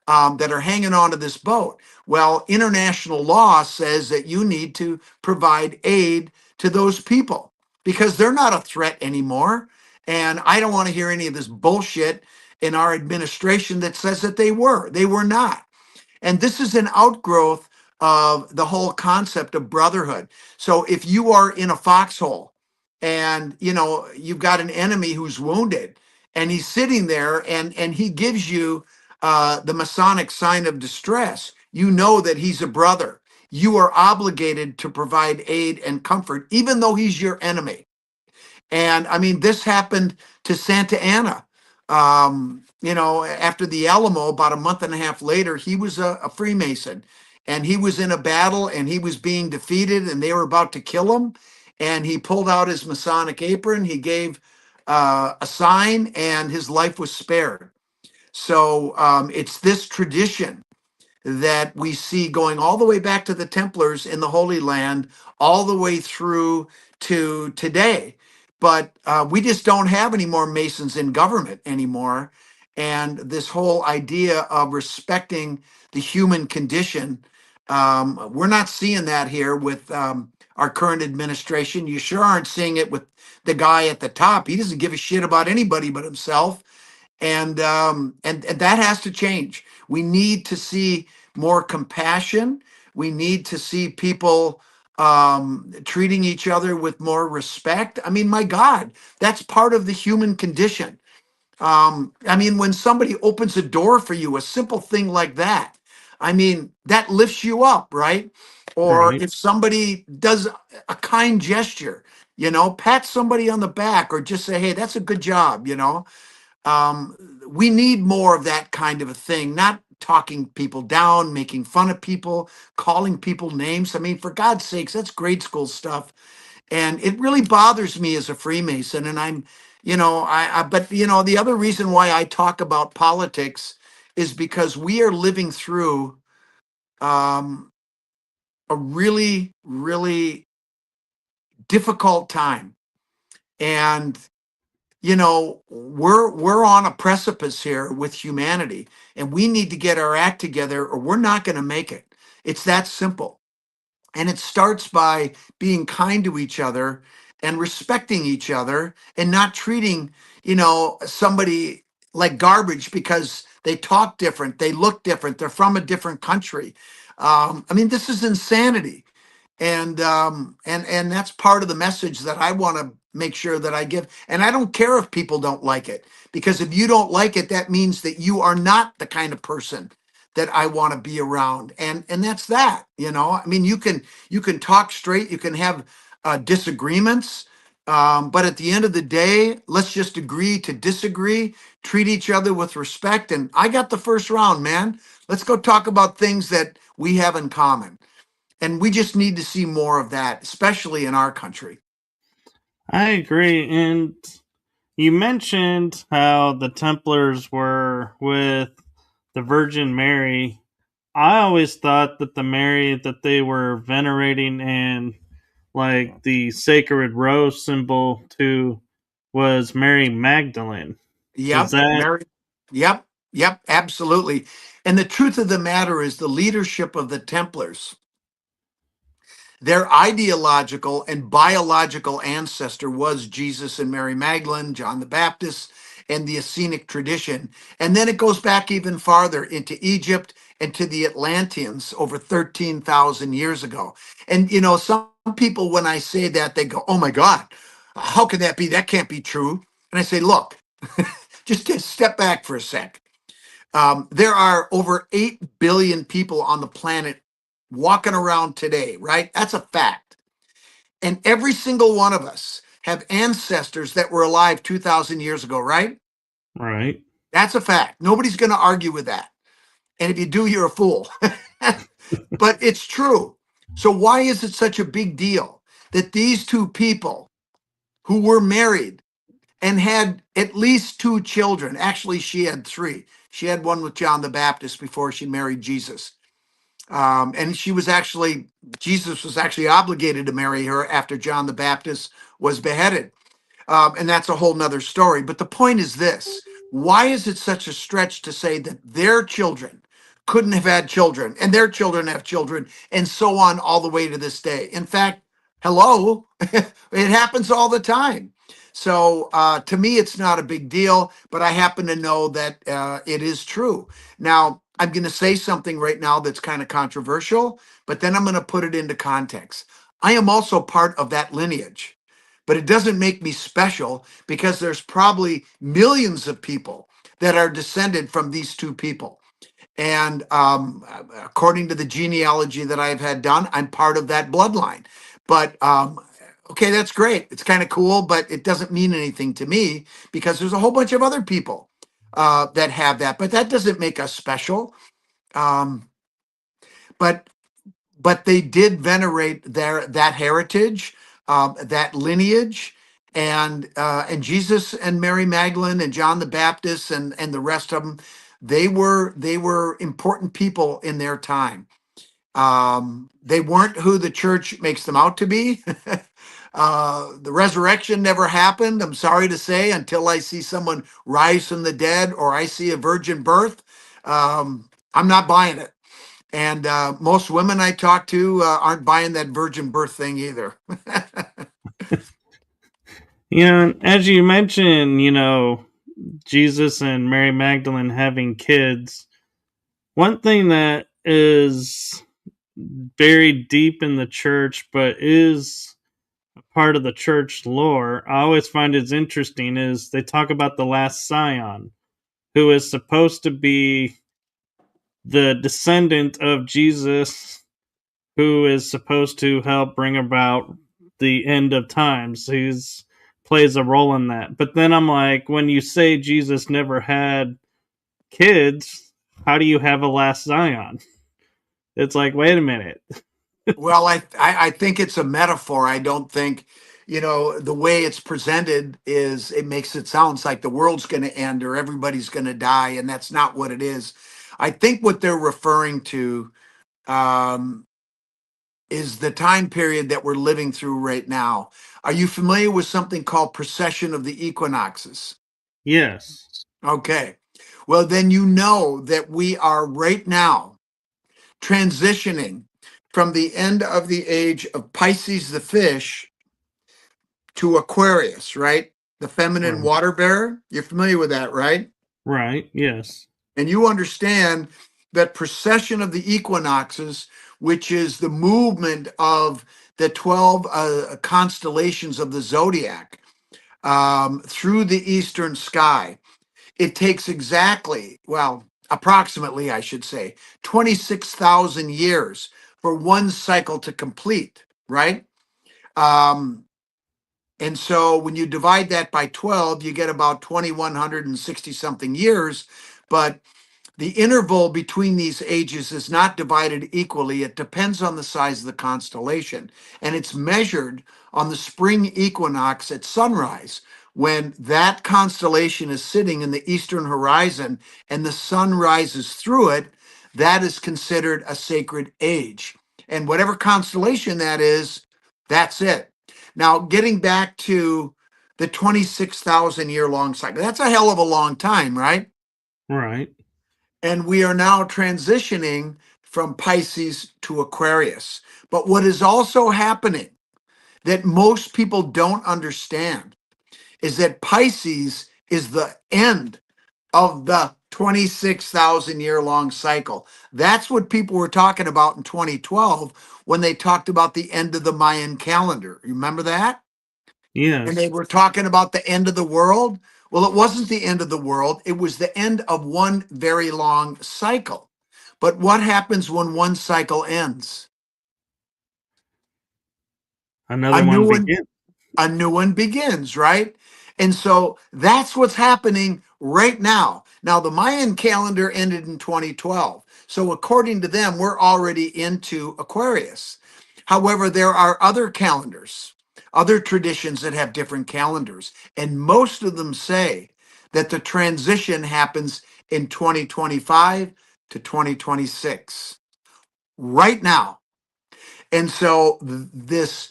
that are hanging onto this boat. Well, international law says that you need to provide aid to those people because they're not a threat anymore. And I don't want to hear any of this bullshit in our administration that says that they were. They were not. And this is an outgrowth of the whole concept of brotherhood. So if you are in a foxhole and you've got an enemy who's wounded and he's sitting there and he gives you the Masonic sign of distress, you know that he's a brother. You are obligated to provide aid and comfort, even though he's your enemy. And I mean, this happened to Santa Anna. After the Alamo, about a month and a half later, he was a Freemason and he was in a battle and he was being defeated and they were about to kill him. And he pulled out his Masonic apron, he gave a sign, and his life was spared. So it's this tradition that we see going all the way back to the Templars in the Holy Land, all the way through to today. But we just don't have any more Masons in government anymore. And this whole idea of respecting the human condition, we're not seeing that here with our current administration. You sure aren't seeing it with the guy at the top. He doesn't give a shit about anybody but himself. And that has to change. We need to see more compassion. We need to see people treating each other with more respect. I mean, my God, that's part of the human condition. I mean, when somebody opens a door for you, a simple thing like that, I mean, that lifts you up, right? Or Right. if somebody does a kind gesture, pat somebody on the back or just say, hey, that's a good job, we need more of that kind of a thing, not talking people down, making fun of people, calling people names. I mean, for God's sakes, that's grade school stuff. And it really bothers me as a Freemason. And I'm, but the other reason why I talk about politics is because we are living through um, a really, really difficult time. And we're on a precipice here with humanity, and we need to get our act together or we're not going to make it. It's that simple. And it starts by being kind to each other and respecting each other and not treating, somebody like garbage because they talk different, they look different, they're from a different country. I mean, this is insanity. And that's part of the message that I want to make sure that I give. And I don't care if people don't like it, because if you don't like it, that means that you are not the kind of person that I want to be around. And that's that. I mean, you can talk straight, you can have disagreements, but at the end of the day, let's just agree to disagree, treat each other with respect. And I got the first round, man. Let's go talk about things that we have in common. And we just need to see more of that, especially in our country. I agree. And you mentioned how the Templars were with the Virgin Mary. I always thought that the Mary that they were venerating and like the sacred rose symbol to was Mary Magdalene. Is Yep, that Mary. Yep, yep, absolutely. And the truth of the matter is the leadership of the Templars, their ideological and biological ancestor was Jesus and Mary Magdalene, John the Baptist, and the Essenic tradition. And then it goes back even farther into Egypt and to the Atlanteans over 13,000 years ago. And, some people, when I say that, they go, oh my God, how can that be? That can't be true. And I say, look, just step back for a sec. There are over 8 billion people on the planet walking around today, right? That's a fact. And every single one of us have ancestors that were alive 2,000 years ago, right? right? That's a fact. Nobody's going to argue with that. And if you do, you're a fool. But it's true. So why is it such a big deal that these two people who were married and had at least 2 children, actually she had 3. She had one with John the Baptist before she married Jesus. And Jesus was actually obligated to marry her after John the Baptist was beheaded. And that's a whole nother story. But the point is this: why is it such a stretch to say that their children couldn't have had children and their children have children and so on all the way to this day? In fact, hello, it happens all the time. So to me, it's not a big deal, but I happen to know that it is true. Now, I'm going to say something right now that's kind of controversial, but then I'm going to put it into context. I am also part of that lineage, but it doesn't make me special because there's probably millions of people that are descended from these two people. And according to the genealogy that I've had done, I'm part of that bloodline. But okay, that's great. It's kind of cool, but it doesn't mean anything to me because there's a whole bunch of other people that have that. But that doesn't make us special. Um, but they did venerate that heritage, that lineage, and Jesus and Mary Magdalene and John the Baptist and the rest of them. They were important people in their time. They weren't who the church makes them out to be. The resurrection never happened, I'm sorry to say, until I see someone rise from the dead or I see a virgin birth. I'm not buying it. And most women I talk to aren't buying that virgin birth thing either. As you mentioned, Jesus and Mary Magdalene having kids. One thing that is buried deep in the church, but is a part of the church lore, I always find is interesting, is they talk about the last scion, who is supposed to be the descendant of Jesus, who is supposed to help bring about the end of times. He's plays a role in that. But then I'm like, when you say Jesus never had kids, how do you have a last Zion? It's like, wait a minute. Well, I think it's a metaphor. I don't think the way it's presented is it makes it sounds like the world's going to end or everybody's going to die, and that's not what it is. I think what they're referring to um, is the time period that we're living through right now. Are you familiar with something called precession of the equinoxes? Yes. Okay. Well, then you know that we are right now transitioning from the end of the age of Pisces the fish to Aquarius, right? The feminine Right. water bearer. You're familiar with that, right? Right. Yes. And you understand that precession of the equinoxes, which is the movement of the 12 constellations of the zodiac through the eastern sky. It takes exactly, well, approximately, I should say, 26,000 years for one cycle to complete, right? Um, and so when you divide that by 12, you get about 2,160 something years. But the interval between these ages is not divided equally. It depends on the size of the constellation. And it's measured on the spring equinox at sunrise. When that constellation is sitting in the eastern horizon and the sun rises through it, that is considered a sacred age. And whatever constellation that is, that's it. Now, getting back to the 26,000 year long cycle, that's a hell of a long time, right? Right. And we are now transitioning from Pisces to Aquarius. But what is also happening that most people don't understand is that Pisces is the end of the 26,000 year long cycle. That's what people were talking about in 2012 when they talked about the end of the Mayan calendar. You remember that? And they Yes. were talking about the end of the world. Well, it wasn't the end of the world, it was the end of one very long cycle. But what happens when one cycle ends? A Another new one one begins. a new one begins, right? And so that's what's happening right now. Now, the Mayan calendar ended in 2012. So, according to them, we're already into Aquarius. However, there are other calendars, other traditions that have different calendars. And most of them say that the transition happens in 2025 to 2026, right now. And so this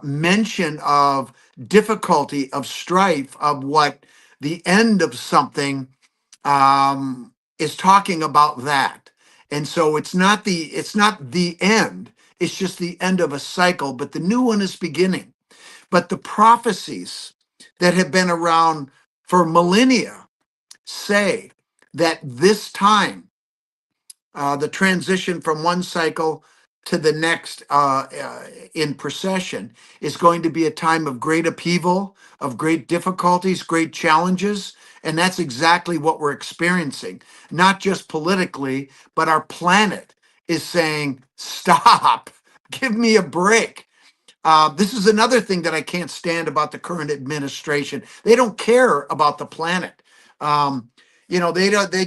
mention of difficulty, of strife, of what the end of something is talking about that. And so it's not the end. It's just the end of a cycle, but the new one is beginning. But the prophecies that have been around for millennia say that this time the transition from one cycle to the next in procession is going to be a time of great upheaval, of great difficulties, great challenges. And that's exactly what we're experiencing, not just politically, but our planet is saying, stop, give me a break. This is another thing that I can't stand about the current administration. They don't care about the planet. Um, they don't. They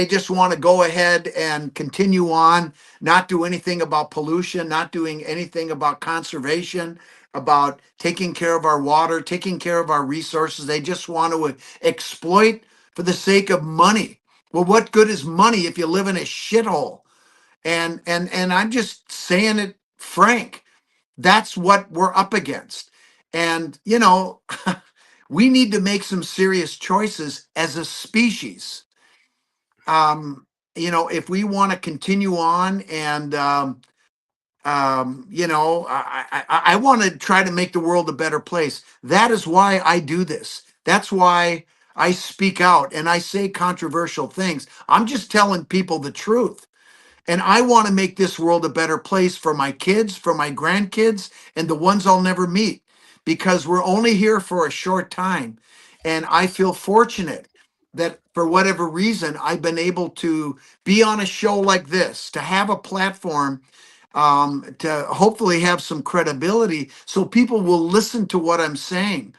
just want to go ahead and continue on, not do anything about pollution, not doing anything about conservation, about taking care of our water, taking care of our resources. They just want to exploit for the sake of money. Well, what good is money if you live in a shithole? And I'm just saying it frank. That's what we're up against. And, we need to make some serious choices as a species. Um, if we want to continue on and, I want to try to make the world a better place. That is why I do this. That's why I speak out and I say controversial things. I'm just telling people the truth. And I want to make this world a better place for my kids, for my grandkids, and the ones I'll never meet because we're only here for a short time. And I feel fortunate that for whatever reason, I've been able to be on a show like this, to have a platform, to hopefully have some credibility so people will listen to what I'm saying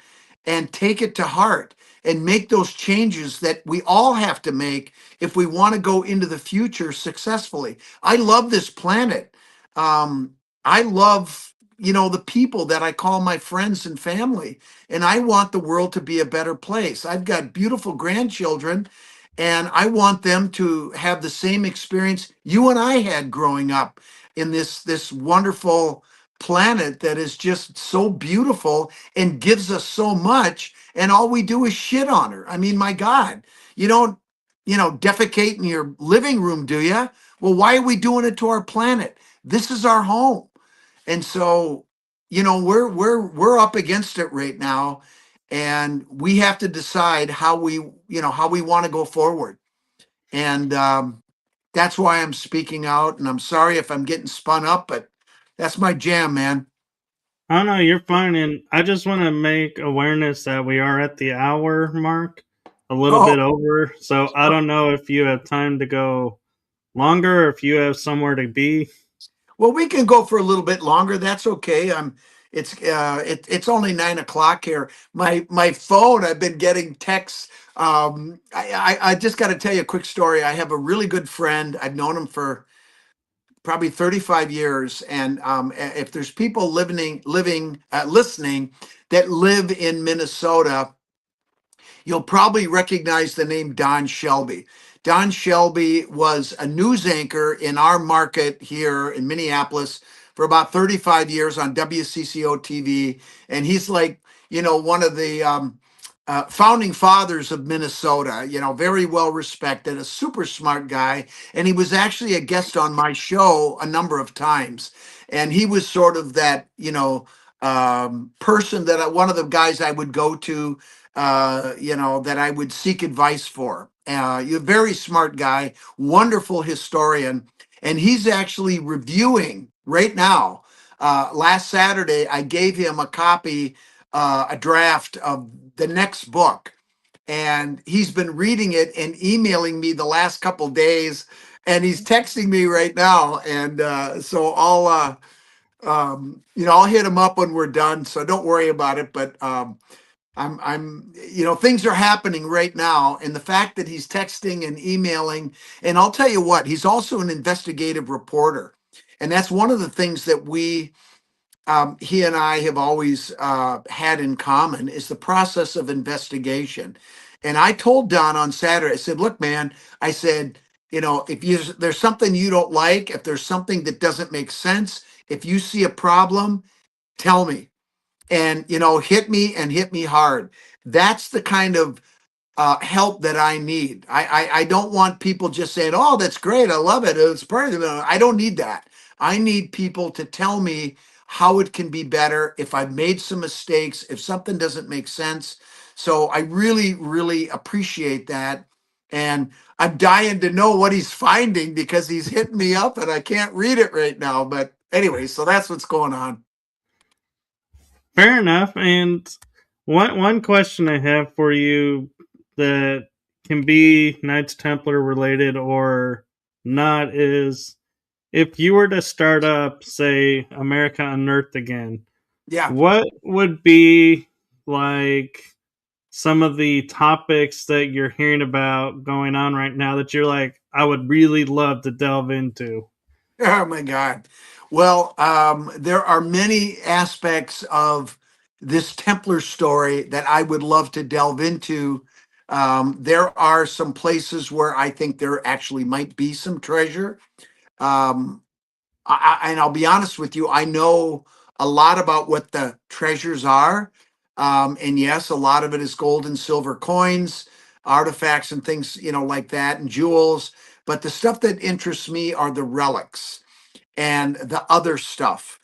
and take it to heart and make those changes that we all have to make if we want to go into the future successfully. I love this planet. I love the people that I call my friends and family. And I want the world to be a better place. I've got beautiful grandchildren, and I want them to have the same experience you and I had growing up in this wonderful planet that is just so beautiful and gives us so much, and all we do is shit on her. I mean, my God, you don't, defecate in your living room, do you? Well, why are we doing it to our planet? This is our home. And so, we're up against it right now, and we have to decide how we want to go forward. And that's why I'm speaking out. And I'm sorry if I'm getting spun up, but that's my jam, man. Oh no, you're fine. And I just want to make awareness that we are at the hour mark, a little Oh, bit over. So I don't know if you have time to go longer or if you have somewhere to be. well, we can go for a little bit longer. That's okay. It's only 9 o'clock here. My phone, I've been getting texts. I just got to tell you a quick story. I have a really good friend. I've known him for probably 35 years. And if there's people listening that live in Minnesota, you'll probably recognize the name Don Shelby. Don Shelby was a news anchor in our market here in Minneapolis for about 35 years on WCCO TV. And he's like, one of the founding fathers of Minnesota, very well respected, a super smart guy. And he was actually a guest on my show a number of times. And he was sort of that, person one of the guys I would go to, that I would seek advice for. You're a very smart guy, wonderful historian. And he's actually reviewing right now. Last Saturday, I gave him a copy, a draft of the next book, and he's been reading it and emailing me the last couple days, and he's texting me right now, and so I'll hit him up when we're done, so don't worry about it. But things are happening right now, and the fact that he's texting and emailing, and I'll tell you what, he's also an investigative reporter, and that's one of the things that he and I have always had in common is the process of investigation. And I told Don on Saturday, I said, look, man, I said, if there's something you don't like, if there's something that doesn't make sense, if you see a problem, tell me. And, hit me and hit me hard. That's the kind of help that I need. I don't want people just saying, "Oh, that's great, I love it, it's perfect." I don't need that. I need people to tell me how it can be better, if I've made some mistakes, if something doesn't make sense. So I really, really appreciate that, and I'm dying to know what he's finding because he's hitting me up and I can't read it right now. But anyway, so that's what's going on. Fair enough. And one question I have for you that can be Knights Templar related or not is if you were to start up, say, America Unearthed again, Yeah. what would be like some of the topics that you're hearing about going on right now that you're like, I would really love to delve into? Oh my God. Well, there are many aspects of this Templar story that I would love to delve into. There are some places where I think there actually might be some treasure. Um, and I'll be honest with you, I know a lot about what the treasures are. And yes, a lot of it is gold and silver coins, artifacts, and things, like that, and jewels. But the stuff that interests me are the relics and the other stuff.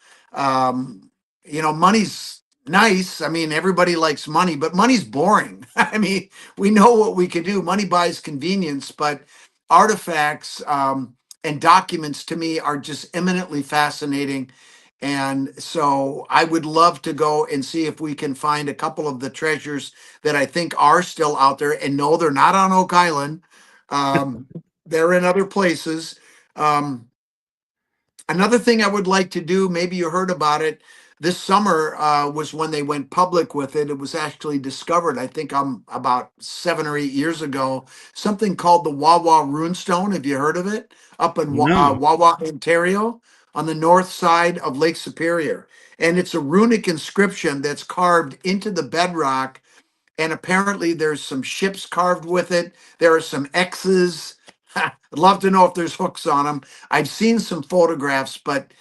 Money's nice. I mean, everybody likes money, but money's boring. I mean, we know what we can do. Money buys convenience, but artifacts and documents to me are just eminently fascinating. And so I would love to go and see if we can find a couple of the treasures that I think are still out there. And no, they're not on Oak Island. Um, they're in other places. Um, Another thing I would like to do, maybe you heard about it, this summer was when they went public with it. It was actually discovered, I think about 7 or 8 years ago, something called the Wawa Runestone. Have you heard of it? Up in No. Wawa, Ontario. on the north side of Lake Superior. And it's a runic inscription that's carved into the bedrock. And apparently there's some ships carved with it. There are some X's. I'd love to know if there's hooks on them. I've seen some photographs, but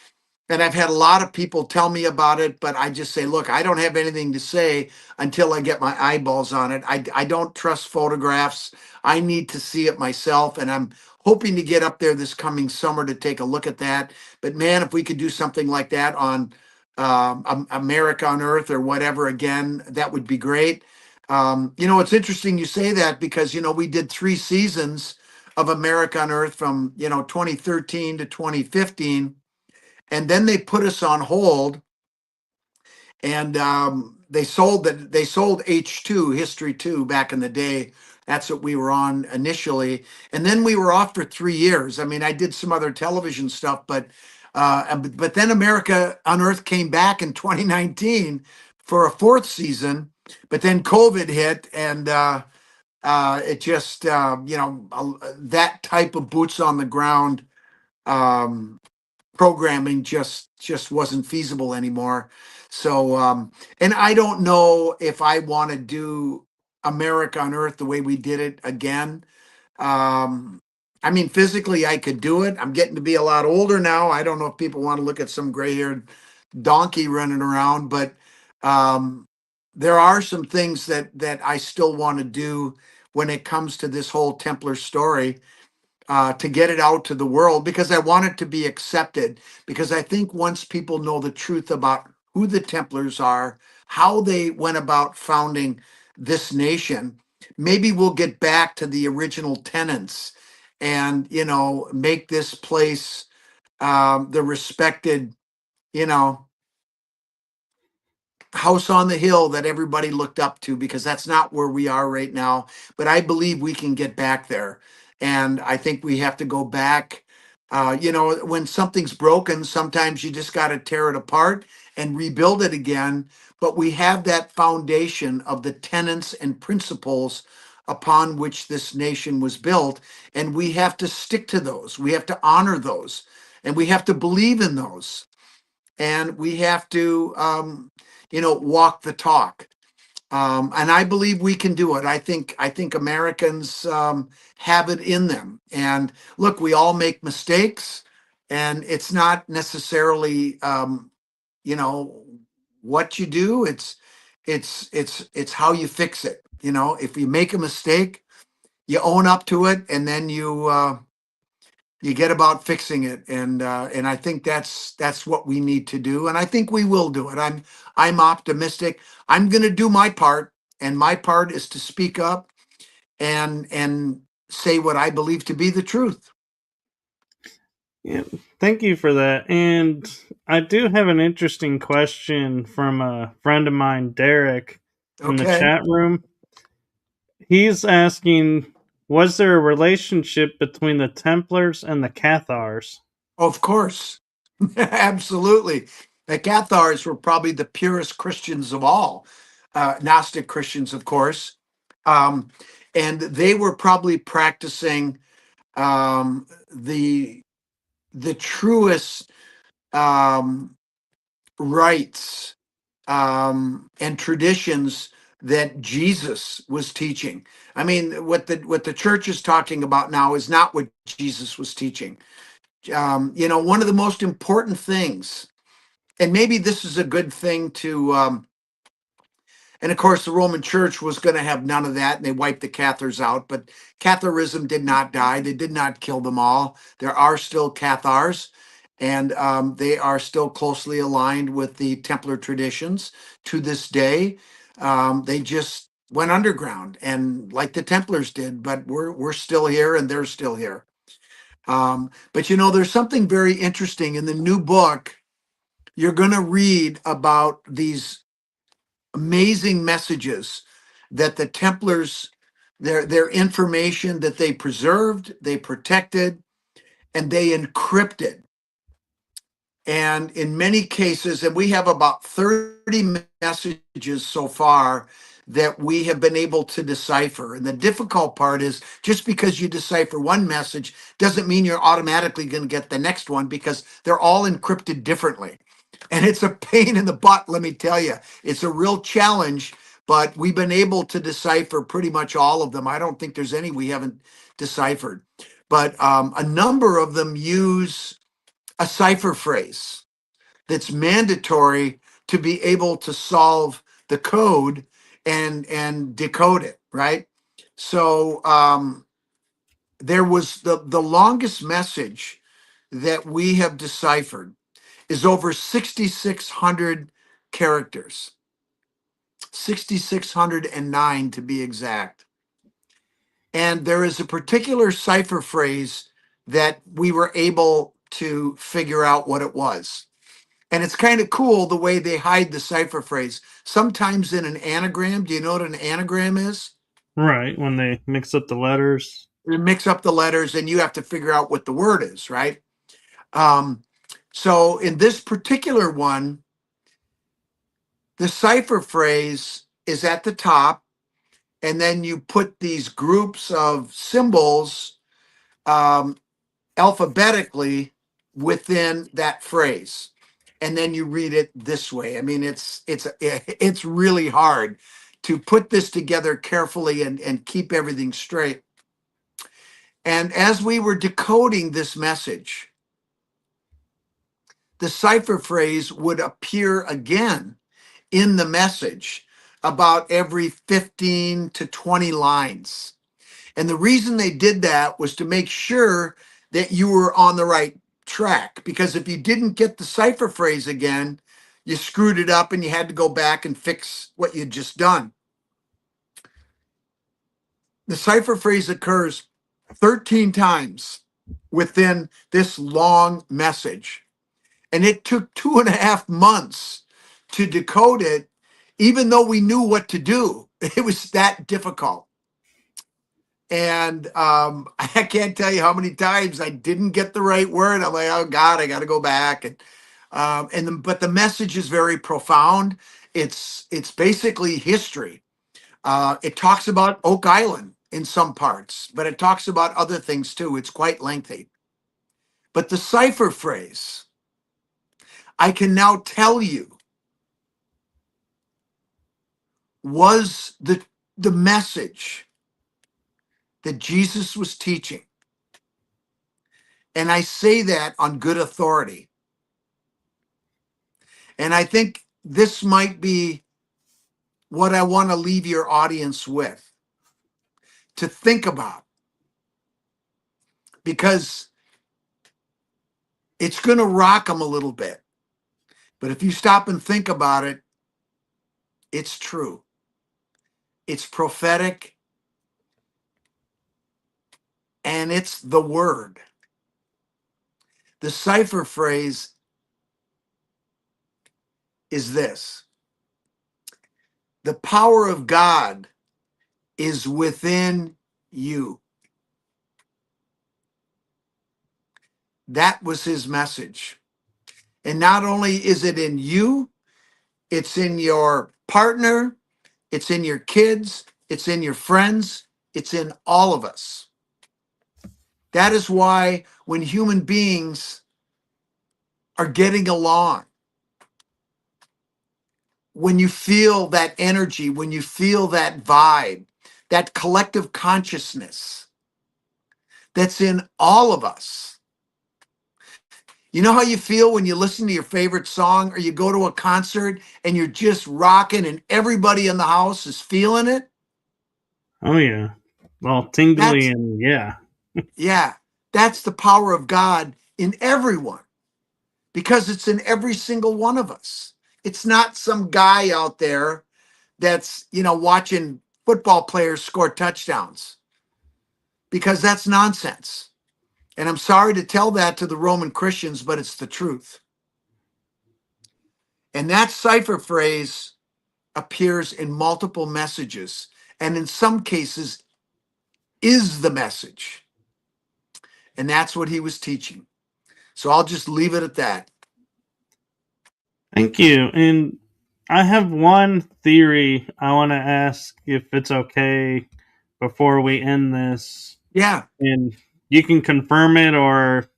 and I've had a lot of people tell me about it, but I just say, look, I don't have anything to say until I get my eyeballs on it. I don't trust photographs. I need to see it myself. And I'm hoping to get up there this coming summer to take a look at that. But man, if we could do something like that on America Unearthed or whatever, again, that would be great. It's interesting you say that because, we did 3 seasons of America Unearthed from, 2013 to 2015, and then they put us on hold, and they sold H2 History 2 back in the day. That's what we were on initially, and then we were off for 3 years. I mean, I did some other television stuff, but then America Unearthed came back in 2019 for a 4th season, but then COVID hit, and it just that type of boots on the ground um, programming just wasn't feasible anymore. So and I don't know if I want to do America Unearthed the way we did it again. um I mean, physically I could do it. I'm getting to be a lot older now. I don't know if people want to look at some gray-haired donkey running around, but um there are some things that I still want to do when it comes to this whole Templar story, to get it out to the world, because I want it to be accepted. Because I think once people know the truth about who the Templars are, how they went about founding this nation, maybe we'll get back to the original tenets and, make this place the respected, you know, house on the hill that everybody looked up to, because that's not where we are right now. But I believe we can get back there. And I think we have to go back. When something's broken, sometimes you just got to tear it apart and rebuild it again. But we have that foundation of the tenets and principles upon which this nation was built. And we have to stick to those. We have to honor those. And we have to believe in those, and we have to walk the talk. And I believe we can do it. I think Americans have it in them. And look, we all make mistakes, and it's not necessarily you know what you do. It's how you fix it. If you make a mistake, you own up to it, and then you get about fixing it. And I think that's what we need to do, and I think we will do it. I'm optimistic. I'm going to do my part, and my part is to speak up and say what I believe to be the truth. Yeah, thank you for that. And I do have an interesting question from a friend of mine, Derek, in the Okay. chat room. He's asking, was there a relationship between the Templars and the Cathars? Of course. Absolutely. The Cathars were probably the purest Christians of all, Gnostic Christians, of course. um, and they were probably practicing the truest um, rites and traditions that Jesus was teaching. I mean, what the church is talking about now is not what Jesus was teaching. One of the most important things, and maybe this is a good thing to and of course, the Roman Church was going to have none of that, and they wiped the Cathars out. But Catharism did not die. They did not kill them all. There are still Cathars, and they are still closely aligned with the Templar traditions to this day. They just went underground, and like the Templars did, but we're still here, and they're still here. But there's something very interesting in the new book. You're going to read about these amazing messages that the Templars, their information that they preserved, they protected, and they encrypted. And in many cases, and we have about 30 messages so far that we have been able to decipher. And the difficult part is just because you decipher one message doesn't mean you're automatically going to get the next one, because they're all encrypted differently. And it's a pain in the butt, let me tell you. It's a real challenge, but we've been able to decipher pretty much all of them. I don't think there's any we haven't deciphered. But a number of them use a cipher phrase that's mandatory to be able to solve the code and decode it, right? So there was the longest message that we have deciphered is over 6,600 characters, 6,609 to be exact. And there is a particular cipher phrase that we were able to figure out what it was. And it's kind of cool the way they hide the cipher phrase. Sometimes in an anagram, do you know what an anagram is? Right, when they mix up the letters. They mix up the letters and you have to figure out what the word is, right? So in this particular one, the cipher phrase is at the top, and then you put these groups of symbols alphabetically within that phrase, and then you read it this way. I mean, it's really hard to put this together carefully and keep everything straight. And as we were decoding this message, the cipher phrase would appear again in the message about every 15 to 20 lines. And the reason they did that was to make sure that you were on the right track. Because if you didn't get the cipher phrase again, you screwed it up and you had to go back and fix what you'd just done. The cipher phrase occurs 13 times within this long message. And it took 2.5 months to decode it, even though we knew what to do. It was that difficult. And I can't tell you how many times I didn't get the right word. I'm like, oh God, I got to go back. But the message is very profound. It's basically history. It talks about Oak Island in some parts, but it talks about other things too. It's quite lengthy. But the cipher phrase, I can now tell you, was the message that Jesus was teaching. And I say that on good authority. And I think this might be what I want to leave your audience with to think about, because it's going to rock them a little bit. But if you stop and think about it, it's true. It's prophetic. And it's the word. The cipher phrase is this: the power of God is within you. That was his message. And not only is it in you, it's in your partner, it's in your kids, it's in your friends, it's in all of us. That is why when human beings are getting along, when you feel that energy, when you feel that vibe, that collective consciousness that's in all of us. You know how you feel when you listen to your favorite song or you go to a concert and you're just rocking and everybody in the house is feeling it? Oh yeah, all tingly That's, and yeah. yeah, that's the power of God in everyone, because it's in every single one of us. It's not some guy out there that's, watching football players score touchdowns, because that's nonsense. And I'm sorry to tell that to the Roman Christians, but it's the truth. And that cipher phrase appears in multiple messages, and in some cases is the message. And that's what he was teaching. So I'll just leave it at that. Thank you. And I have one theory I want to ask if it's okay before we end this. Yeah. And you can confirm it or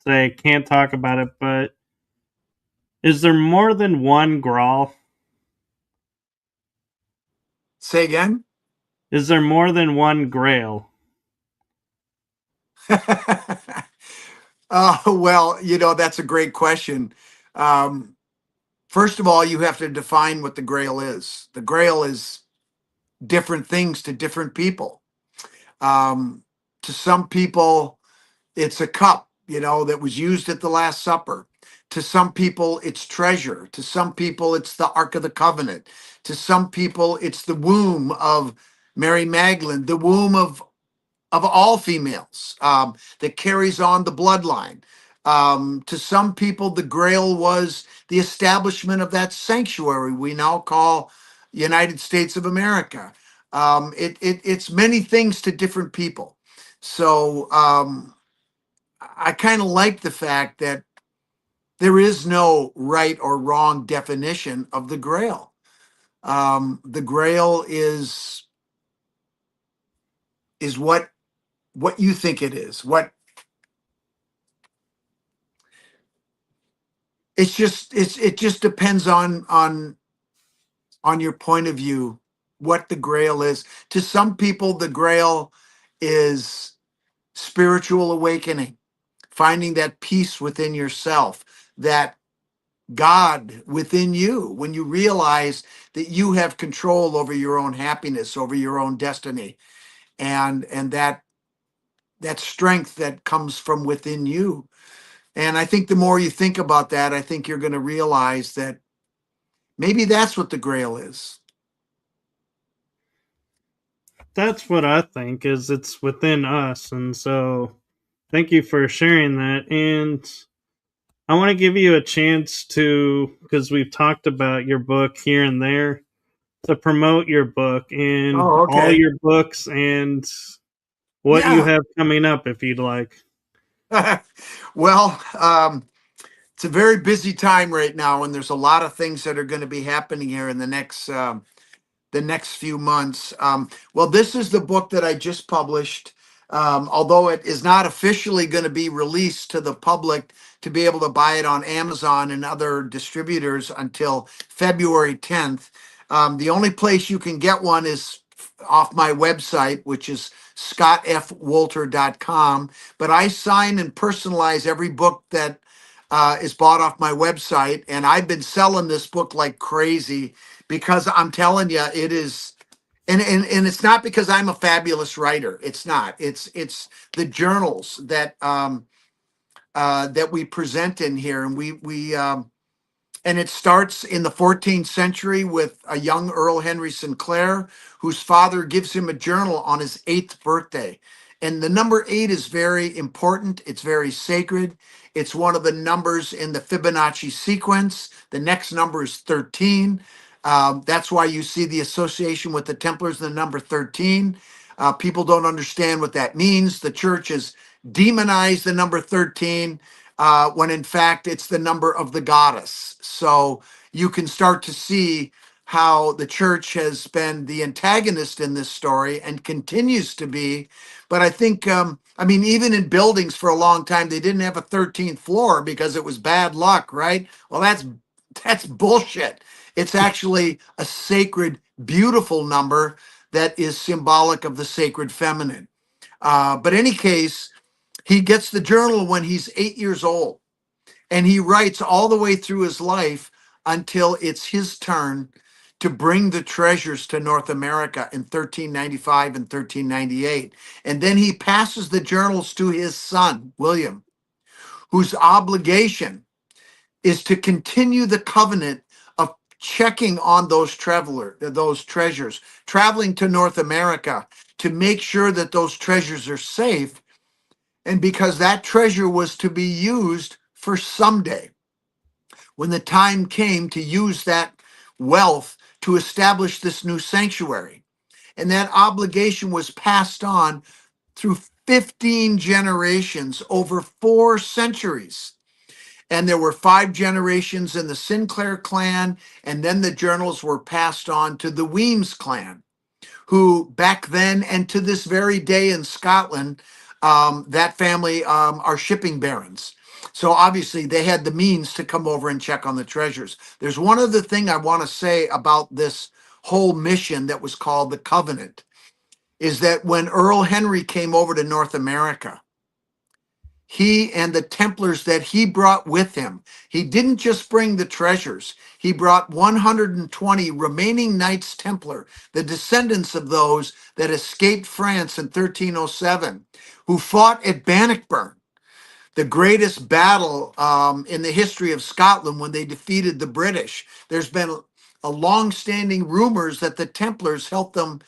say can't talk about it, but is there more than one Graal? Say again. Is there more than one Grail? Well, that's a great question. Um, First of all, you have to define what the Grail is. The Grail is different things to different people. Um, to some people, it's a cup, that was used at the Last Supper. To some people, it's treasure. To some people, it's the Ark of the Covenant. To some people, it's the womb of Mary Magdalene, the womb of all females, that carries on the bloodline. To some people, the Grail was the establishment of that sanctuary we now call United States of America. It's many things to different people. So I kind of like the fact that there is no right or wrong definition of the Grail. The Grail is what you think it is. What it just depends on your point of view what the Grail is. To some people, the Grail is spiritual awakening, finding that peace within yourself, that God within you, when you realize that you have control over your own happiness, over your own destiny, and that strength that comes from within you. And I think the more you think about that, I think you're going to realize that maybe that's what the Grail is. That's what I think is it's within us. And so thank you for sharing that. And I want to give you a chance to, because we've talked about your book here and there, to promote your book and Oh, all okay. your books and what you Yeah. have coming up if you'd like. Well, it's a very busy time right now, and there's a lot of things that are going to be happening here in the next few months. Well, this is the book that I just published. Although it is not officially going to be released to the public to be able to buy it on Amazon and other distributors until February 10th. The only place you can get one is off my website, which is scottfwolter.com. But I sign and personalize every book that is bought off my website. And I've been selling this book like crazy because I'm telling you, it is, and it's not because I'm a fabulous writer. It's not. It's the journals that we present in here, and we and it starts in the 14th century with a young Earl Henry Sinclair, whose father gives him a journal on his 8th birthday. And the number 8 is very important. It's very sacred. It's one of the numbers in the Fibonacci sequence. The next number is 13. That's why you see the association with the Templars, the number 13. People don't understand what that means. The church has demonized the number 13 when in fact it's the number of the goddess. So you can start to see how the church has been the antagonist in this story and continues to be. But I think, I mean, even in buildings for a long time, they didn't have a 13th floor because it was bad luck, right? Well, that's bullshit. It's actually a sacred, beautiful number that is symbolic of the sacred feminine. But in any case, he gets the journal when he's 8 years old, and he writes all the way through his life until it's his turn to bring the treasures to North America in 1395 and 1398. And then he passes the journals to his son, William, whose obligation is to continue the covenant of checking on those treasures, traveling to North America to make sure that those treasures are safe, and because that treasure was to be used for someday, when the time came to use that wealth to establish this new sanctuary. And that obligation was passed on through 15 generations over 4 centuries. And there were 5 generations in the Sinclair clan, and then the journals were passed on to the Weems clan, who back then and to this very day in Scotland, that family are shipping barons. So obviously they had the means to come over and check on the treasures. There's one other thing I want to say about this whole mission that was called the Covenant, is that when Earl Henry came over to North America, he and the Templars that he brought with him, he didn't just bring the treasures, he brought 120 remaining Knights Templar, the descendants of those that escaped France in 1307, who fought at Bannockburn, the greatest battle in the history of Scotland when they defeated the British. There's been a long-standing rumors that the Templars helped them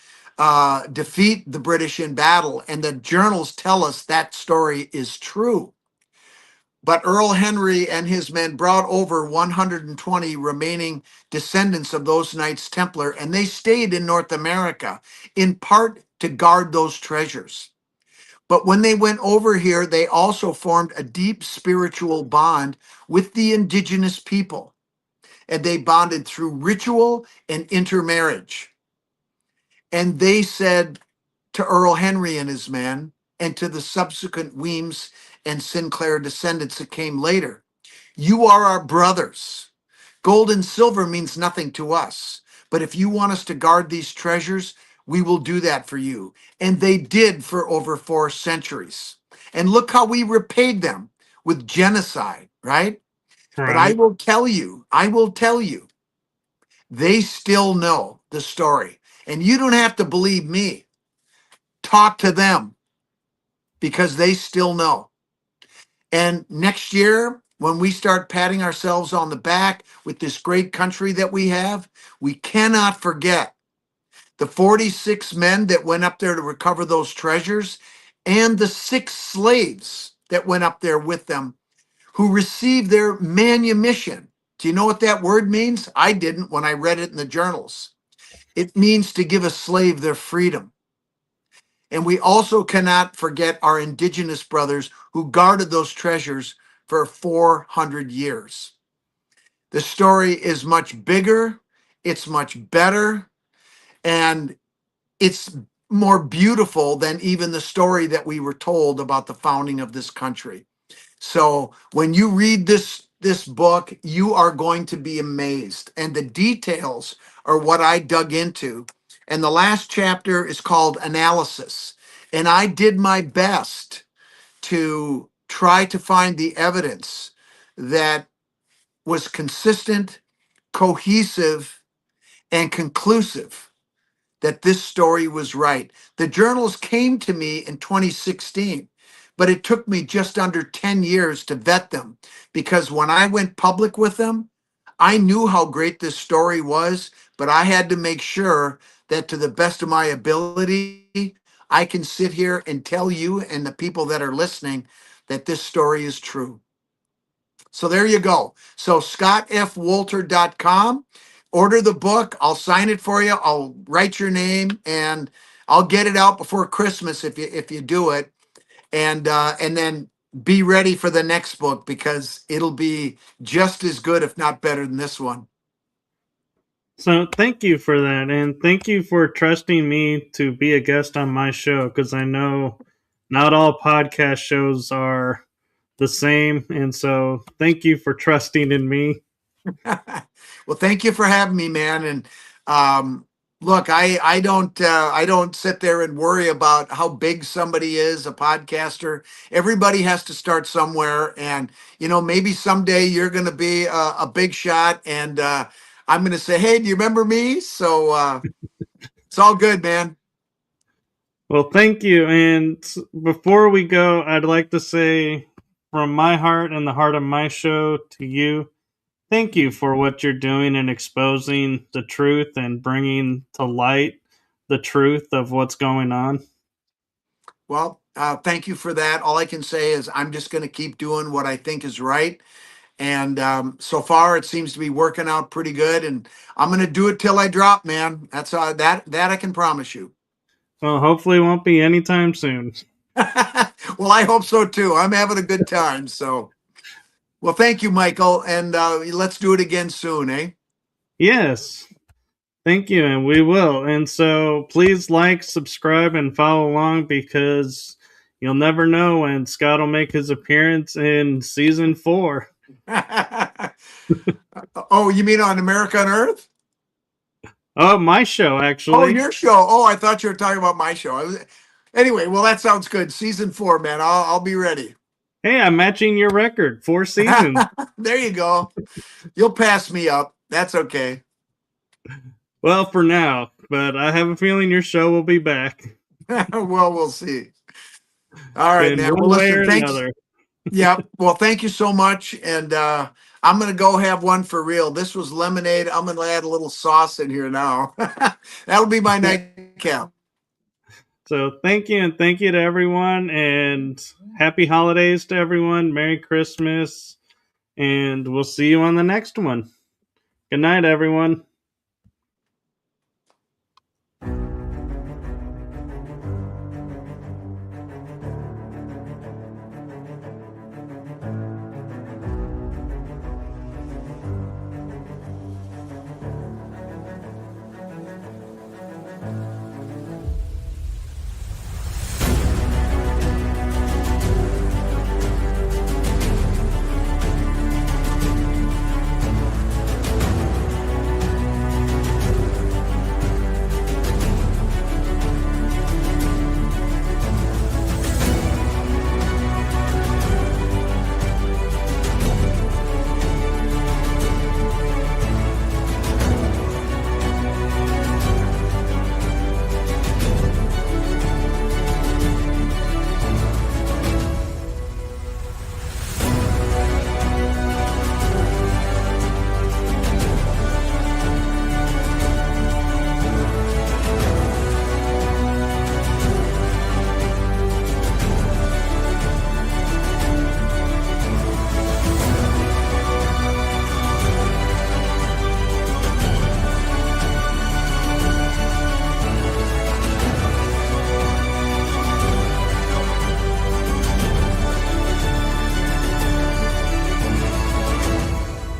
defeat the British in battle, and the journals tell us that story is true. But Earl Henry and his men brought over 120 remaining descendants of those Knights Templar, and they stayed in North America, in part to guard those treasures. But when they went over here, they also formed a deep spiritual bond with the indigenous people, and they bonded through ritual and intermarriage. And they said to Earl Henry and his men, and to the subsequent Weems and Sinclair descendants that came later, "You are our brothers. Gold and silver means nothing to us. But if you want us to guard these treasures, we will do that for you." And they did for over 4 centuries. And look how we repaid them with genocide, right? But Right. I will tell you, they still know the story. And you don't have to believe me. Talk to them because they still know. And next year, when we start patting ourselves on the back with this great country that we have, we cannot forget the 46 men that went up there to recover those treasures and the 6 slaves that went up there with them who received their manumission. Do you know what that word means? I didn't when I read it in the journals. It means to give a slave their freedom. And we also cannot forget our indigenous brothers who guarded those treasures for 400 years. The story is much bigger, it's much better, and it's more beautiful than even the story that we were told about the founding of this country. So when you read this book, you are going to be amazed. And the details are what I dug into. And the last chapter is called Analysis. And I did my best to try to find the evidence that was consistent, cohesive, and conclusive that this story was right. The journals came to me in 2016, but it took me just under 10 years to vet them because when I went public with them, I knew how great this story was, but I had to make sure that to the best of my ability, I can sit here and tell you and the people that are listening that this story is true. So there you go. So scottfwolter.com. Order the book. I'll sign it for you. I'll write your name and I'll get it out before Christmas if you do it. And then be ready for the next book because it'll be just as good, if not better than this one. So thank you for that, and thank you for trusting me to be a guest on my show because I know not all podcast shows are the same, and so thank you for trusting in me. Well, thank you for having me, man. And look, I don't sit there and worry about how big somebody is, a podcaster. Everybody has to start somewhere, and maybe someday you're going to be a big shot, and I'm going to say, hey, do you remember me? So it's all good, man. Well, thank you. And before we go, I'd like to say from my heart and the heart of my show to you, thank you for what you're doing and exposing the truth and bringing to light the truth of what's going on. Well, thank you for that. All I can say is I'm just going to keep doing what I think is right. And so far, it seems to be working out pretty good. And I'm going to do it till I drop, man. That's that I can promise you. Well, hopefully it won't be anytime soon. Well, I hope so too. I'm having a good time. So, Well, thank you, Michael, and let's do it again soon, eh? Yes. Thank you, and we will. And so please like, subscribe, and follow along because you'll never know when Scott will make his appearance in season 4. Oh, you mean on America Unearthed? Oh, my show, Oh, actually. your show. Oh, I thought you were talking about my show. Anyway, well, that sounds good. Season 4, man. I'll be ready. Hey, I'm matching your record. 4 seasons. There you go. You'll pass me up. That's okay. Well, for now, but I have a feeling your show will be back Well, we'll see. All right, in man. one Well, way or listen, thanks. another. Yeah. Well, thank you so much. And I'm going to go have one for real. This was lemonade. I'm going to add a little sauce in here now. That'll be my nightcap. So thank you, and thank you to everyone, and happy holidays to everyone. Merry Christmas, and we'll see you on the next one. Good night, everyone.